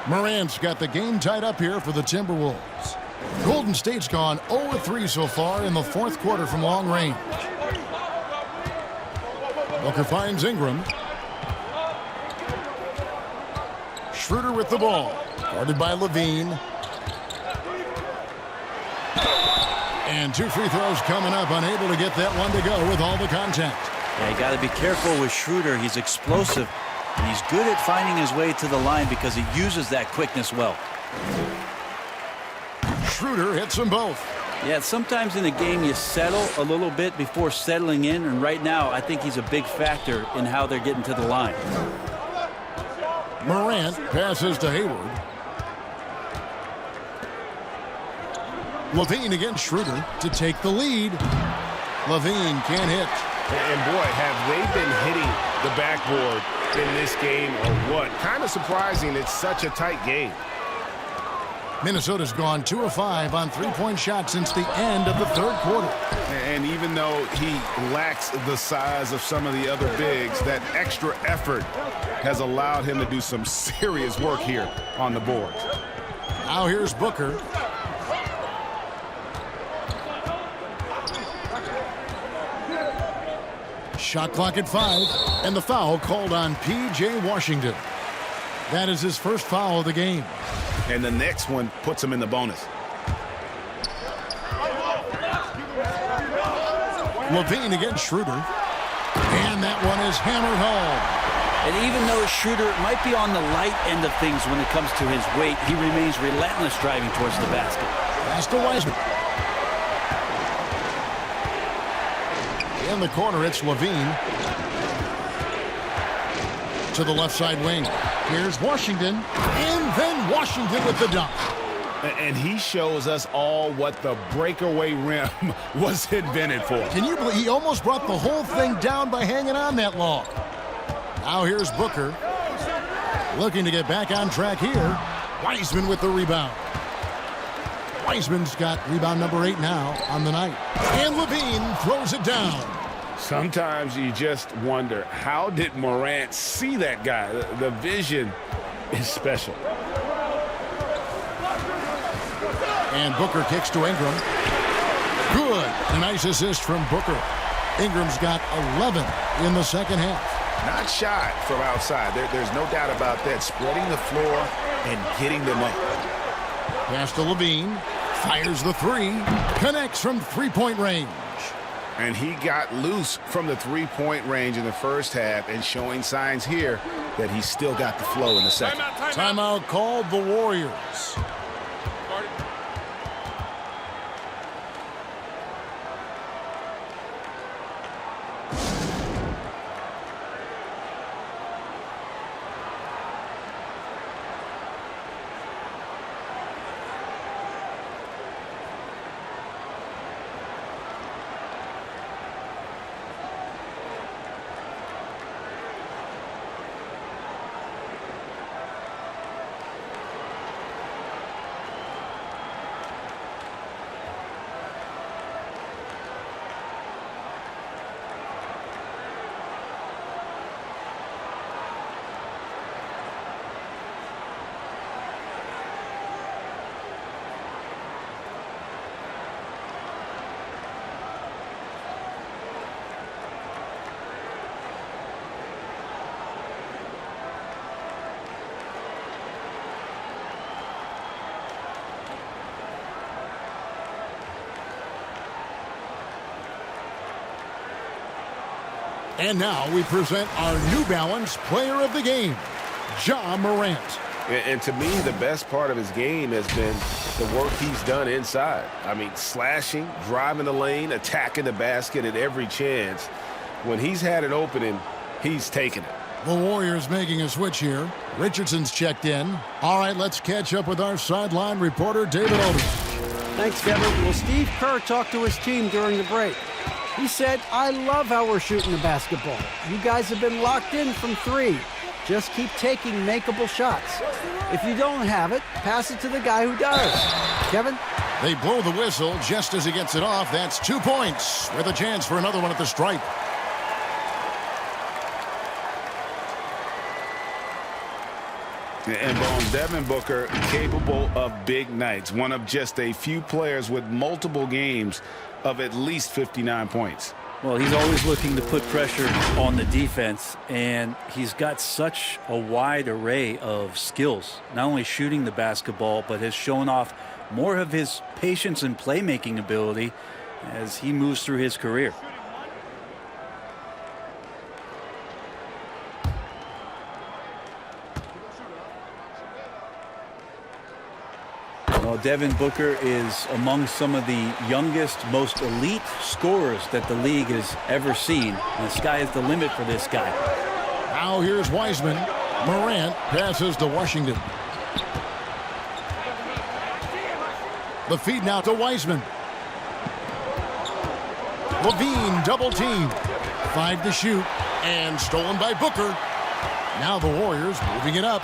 Morant's got the game tied up here for the Timberwolves. Golden State's gone 0-3 so far in the 4th quarter from long range. Booker finds Ingram. Schroeder with the ball. Guarded by Levine. And 2 free throws coming up. Unable to get that one to go with all the contact. Yeah, you got to be careful with Schroeder. He's explosive, and he's good at finding his way to the line because he uses that quickness well. Schroeder hits them both. Yeah, sometimes in a game you settle a little bit before settling in, and right now I think he's a big factor in how they're getting to the line. Morant passes to Hayward. Levine against Schroeder to take the lead. Levine can't hit. And boy, have they been hitting the backboard in this game or what? Kind of surprising it's such a tight game. Minnesota's gone 2 of 5 on 3-point shots since the end of the 3rd quarter. And even though he lacks the size of some of the other bigs, that extra effort has allowed him to do some serious work here on the board. Now here's Booker. Shot clock at 5, and the foul called on P.J. Washington. That is his first foul of the game. And the next one puts him in the bonus. Levine against Schroeder. And that one is hammered home. And even though Schroeder might be on the light end of things when it comes to his weight, he remains relentless driving towards the basket. Pass to Wiseman. In the corner, it's Levine. To the left side wing. Here's Washington. And then Washington with the dunk. And he shows us all what the breakaway rim was invented for. Can you believe he almost brought the whole thing down by hanging on that long? Now here's Booker. Looking to get back on track here. Wiseman with the rebound. Wiseman's got rebound number 8 now on the night. And Levine throws it down. Sometimes you just wonder, how did Morant see that guy? The vision is special. And Booker kicks to Ingram. Good. A nice assist from Booker. Ingram's got 11 in the second half. Not shy from outside. There's no doubt about that. Spreading the floor and getting them up. Pass to Levine. Fires the 3. Connects from 3-point range. And he got loose from the three-point range in the first half and showing signs here that he's still got the flow in the second. Timeout called the Warriors. And now we present our New Balance Player of the Game, Ja Morant. And to me, the best part of his game has been the work he's done inside. I mean, slashing, driving the lane, attacking the basket at every chance. When he's had an opening, he's taken it. The Warriors making a switch here. Richardson's checked in. All right, let's catch up with our sideline reporter, David Otis. Thanks, Kevin. Well, Steve Kerr talked to his team during the break. He said, "I love how we're shooting the basketball. You guys have been locked in from three. Just keep taking makeable shots. If you don't have it, pass it to the guy who does." Kevin? They blow the whistle just as he gets it off. That's 2 points with a chance for another one at the stripe. And Bones, Devin Booker capable of big nights. One of just a few players with multiple games of at least 59 points. Well, he's always looking to put pressure on the defense, and he's got such a wide array of skills, not only shooting the basketball, but has shown off more of his patience and playmaking ability as he moves through his career. Well, Devin Booker is among some of the youngest, most elite scorers that the league has ever seen. And the sky is the limit for this guy. Now here's Wiseman. Morant passes to Washington. The feed now to Wiseman. Levine double team. 5 to shoot. And stolen by Booker. Now the Warriors moving it up.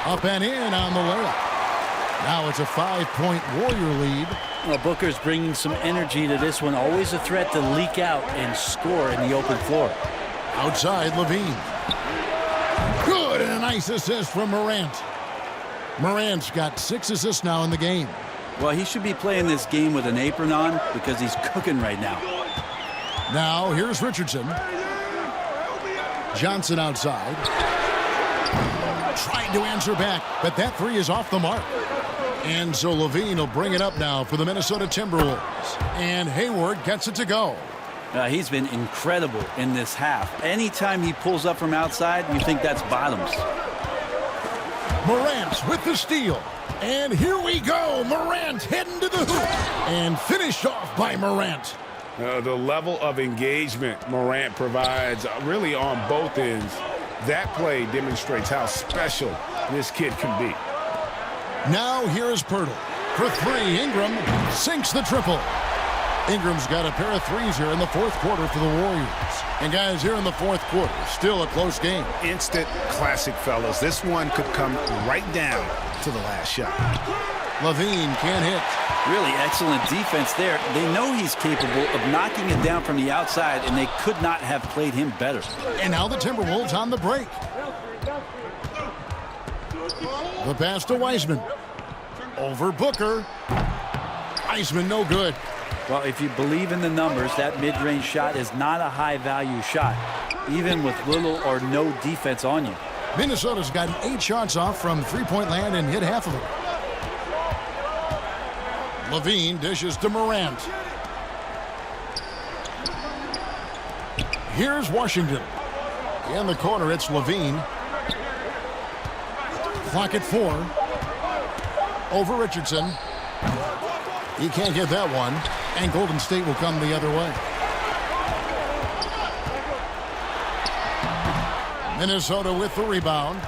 Up and in on the layup. Now it's a 5-point Warrior lead. Well, Booker's bringing some energy to this one. Always a threat to leak out and score in the open floor. Outside, Levine. Good, and a nice assist from Morant. Morant's got 6 assists now in the game. Well, he should be playing this game with an apron on because he's cooking right now. Now, here's Richardson. Johnson outside. Trying to answer back, but that 3 is off the mark. And so Levine will bring it up now for the Minnesota Timberwolves. And Hayward gets it to go. He's been incredible in this half. Anytime he pulls up from outside, you think that's bottoms. Morant with the steal. And here we go. Morant heading to the hoop. And finished off by Morant. The level of engagement Morant provides really on both ends. That play demonstrates how special this kid can be. Now here's Pirtle. For 3, Ingram sinks the triple. Ingram's got a pair of 3s here in the 4th quarter for the Warriors. And guys, here in the 4th quarter, still a close game. Instant classic, fellas. This one could come right down to the last shot. Levine can't hit. Really excellent defense there. They know he's capable of knocking it down from the outside, and they could not have played him better. And now the Timberwolves on the break. The pass to Wiseman. Over Booker. Wiseman no good. Well, if you believe in the numbers, that mid-range shot is not a high-value shot, even with little or no defense on you. Minnesota's gotten 8 shots off from three-point land and hit half of them. Levine dishes to Morant. Here's Washington. In the corner, it's Levine. Clock at 4. Over Richardson. He can't get that one. And Golden State will come the other way. Minnesota with the rebound.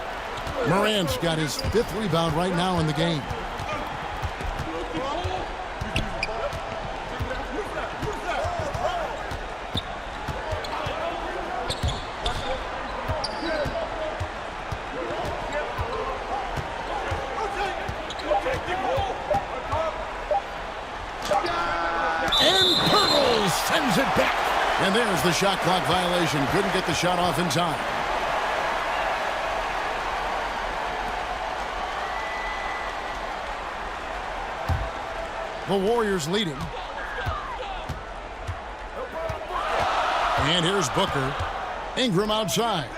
Morant's got his 5th rebound right now in the game. And Pirtle sends it back. And there's the shot clock violation. Couldn't get the shot off in time. The Warriors leading. And here's Booker. Ingram outside.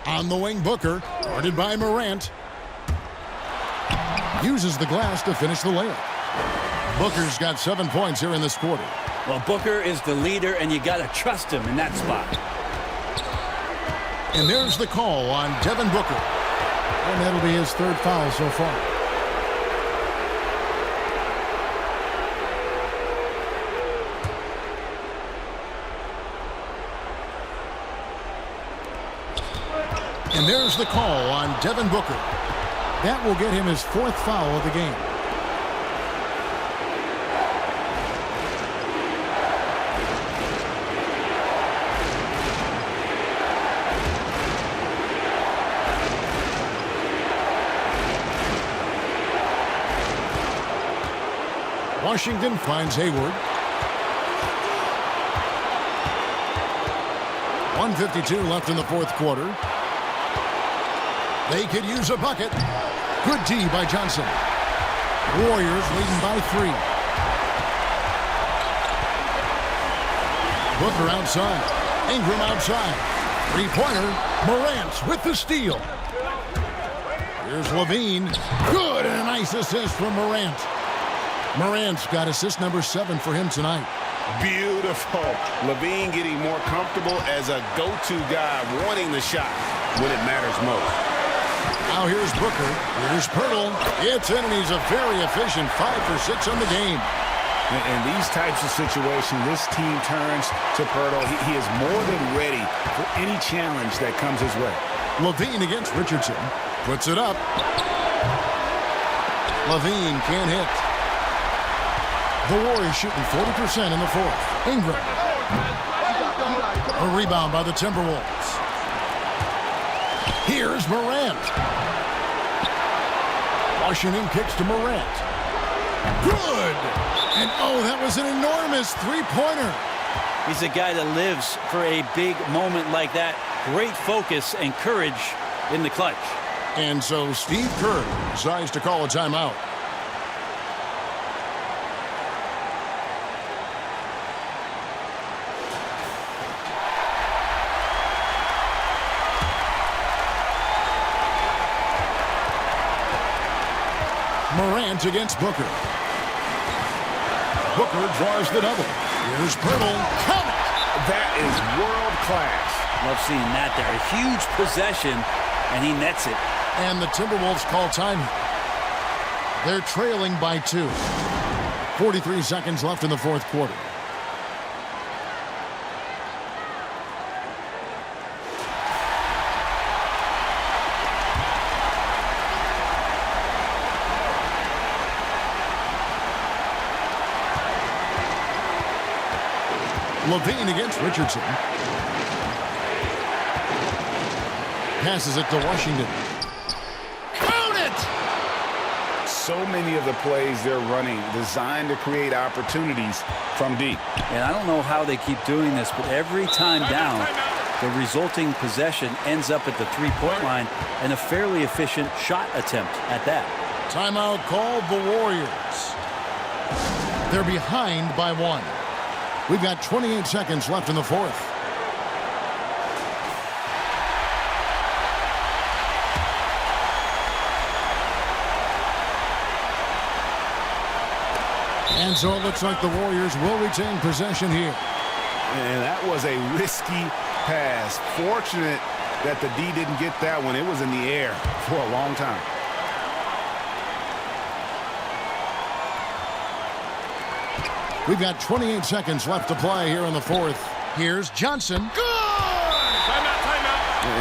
On the wing, Booker. Guarded by Morant. Uses the glass to finish the layup. Booker's got 7 points here in this quarter. Well, Booker is the leader, and you got to trust him in that spot. And there's the call on Devin Booker. And that'll be his 3rd foul so far. And there's the call on Devin Booker. That will get him his 4th foul of the game. Washington finds Hayward. 1:52 left in the 4th quarter. They could use a bucket. Good D by Johnson. Warriors leading by 3. Booker outside. Ingram outside. 3-pointer. Morant with the steal. Here's Levine. Good, and a nice assist from Morant. Morant's got assist number 7 for him tonight. Beautiful. Levine getting more comfortable as a go-to guy, wanting the shot when it matters most. Now here's Booker. Here's Pirtle. It's in, and he's a very efficient 5 for 6 on the game. In these types of situations, this team turns to Pirtle. He is more than ready for any challenge that comes his way. Levine against Richardson. Puts it up. Levine can't hit. The Warriors shooting 40% in the 4th. Ingram. A rebound by the Timberwolves. Here's Morant. Washington kicks to Morant. Good! And oh, that was an enormous 3-pointer. He's a guy that lives for a big moment like that. Great focus and courage in the clutch. And so Steve Kerr decides to call a timeout. Morant against Booker. Booker draws the double. Here's Pirtle. Count it! That is world class. Love seeing that there. A huge possession, and he nets it. And the Timberwolves call time. They're trailing by 2. 43 seconds left in the 4th quarter. Levine against Richardson. Passes it to Washington. Count it! So many of the plays they're running designed to create opportunities from deep. And I don't know how they keep doing this, but every time down, the resulting possession ends up at the 3-point line and a fairly efficient shot attempt at that. Timeout called the Warriors. They're behind by 1. We've got 28 seconds left in the 4th. And so it looks like the Warriors will retain possession here. And that was a risky pass. Fortunate that the D didn't get that one. It was in the air for a long time. We've got 28 seconds left to play here in the fourth. Here's Johnson. And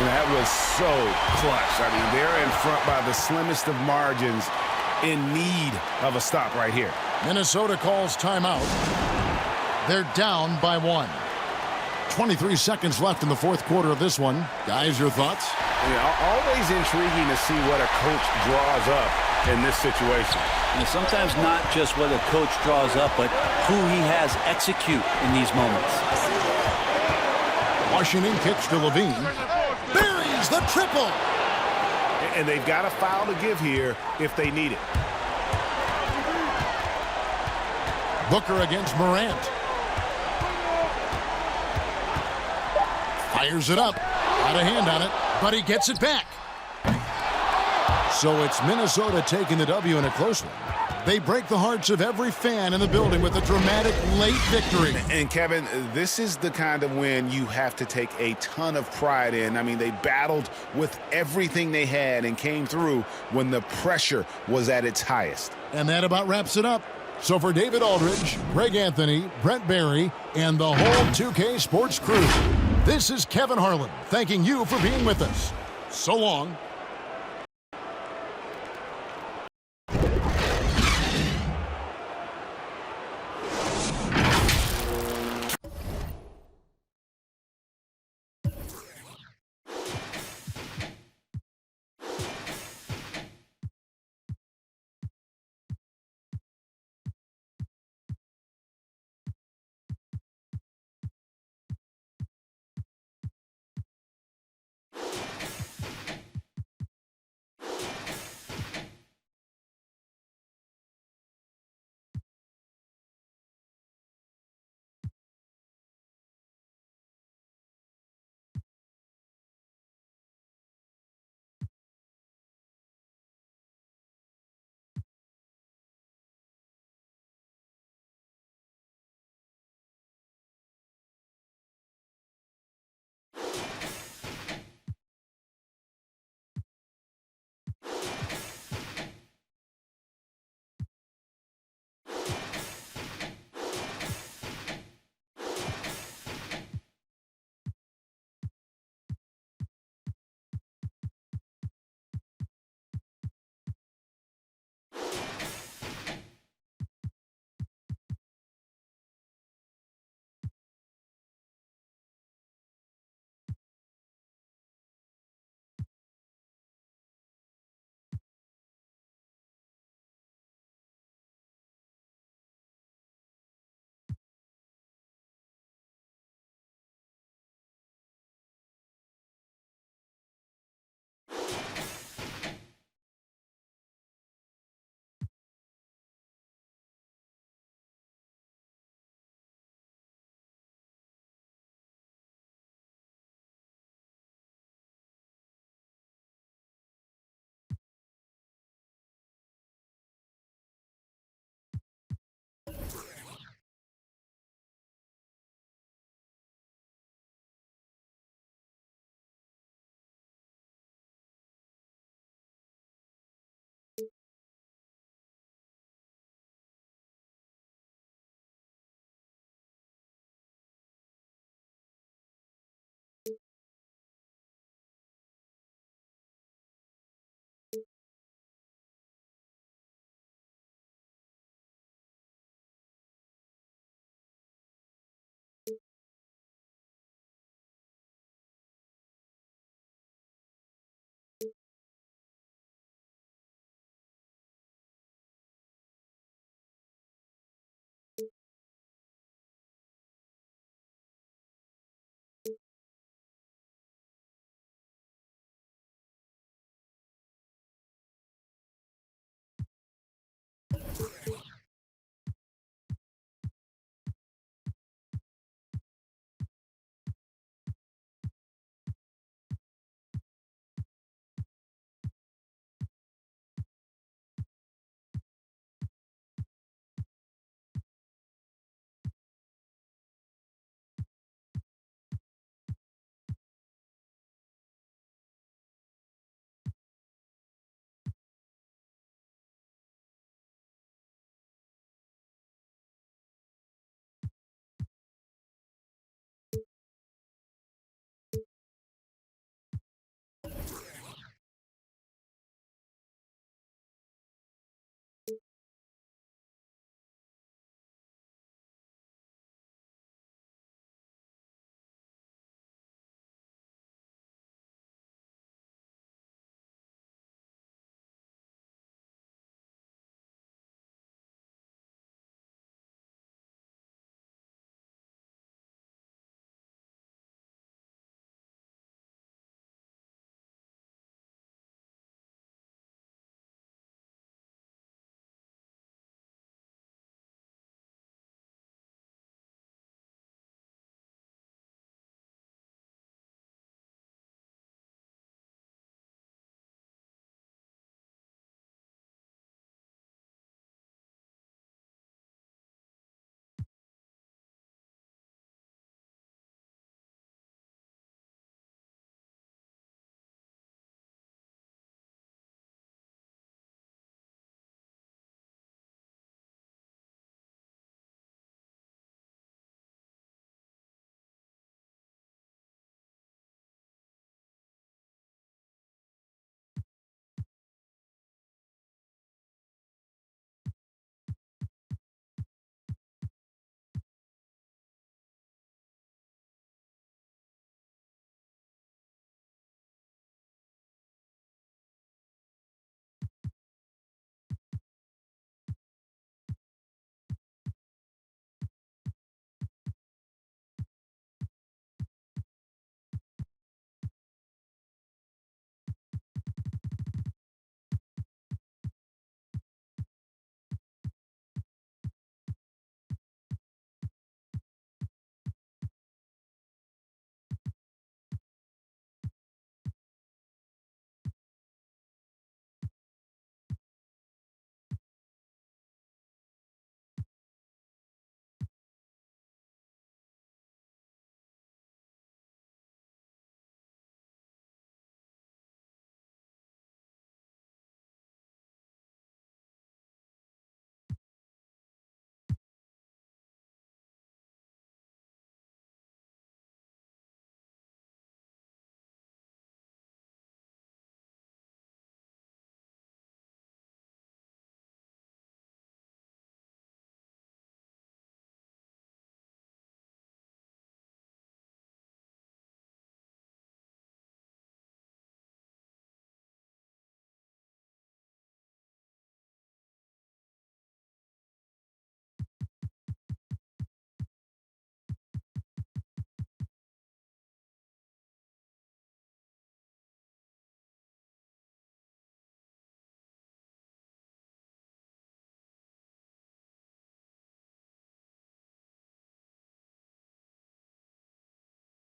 that was so clutch. I mean, they're in front by the slimmest of margins, in need of a stop right here. Minnesota calls timeout. They're down by 1. 23 seconds left in the fourth quarter of this one. Guys, your thoughts? Always intriguing to see what a coach draws up in this situation. And sometimes not just what a coach draws up, but who he has execute in these moments. Washington kicks to Levine. Buries the triple. And they've got a foul to give here if they need it. Booker against Morant. Fires it up. Got a hand on it, but he gets it back. So it's Minnesota taking the W in a close one. They break the hearts of every fan in the building with a dramatic late victory. And Kevin, this is the kind of win you have to take a ton of pride in. I mean, they battled with everything they had and came through when the pressure was at its highest. And that about wraps it up. So for David Aldridge, Greg Anthony, Brent Barry, and the whole 2K Sports crew, this is Kevin Harlan thanking you for being with us. So long.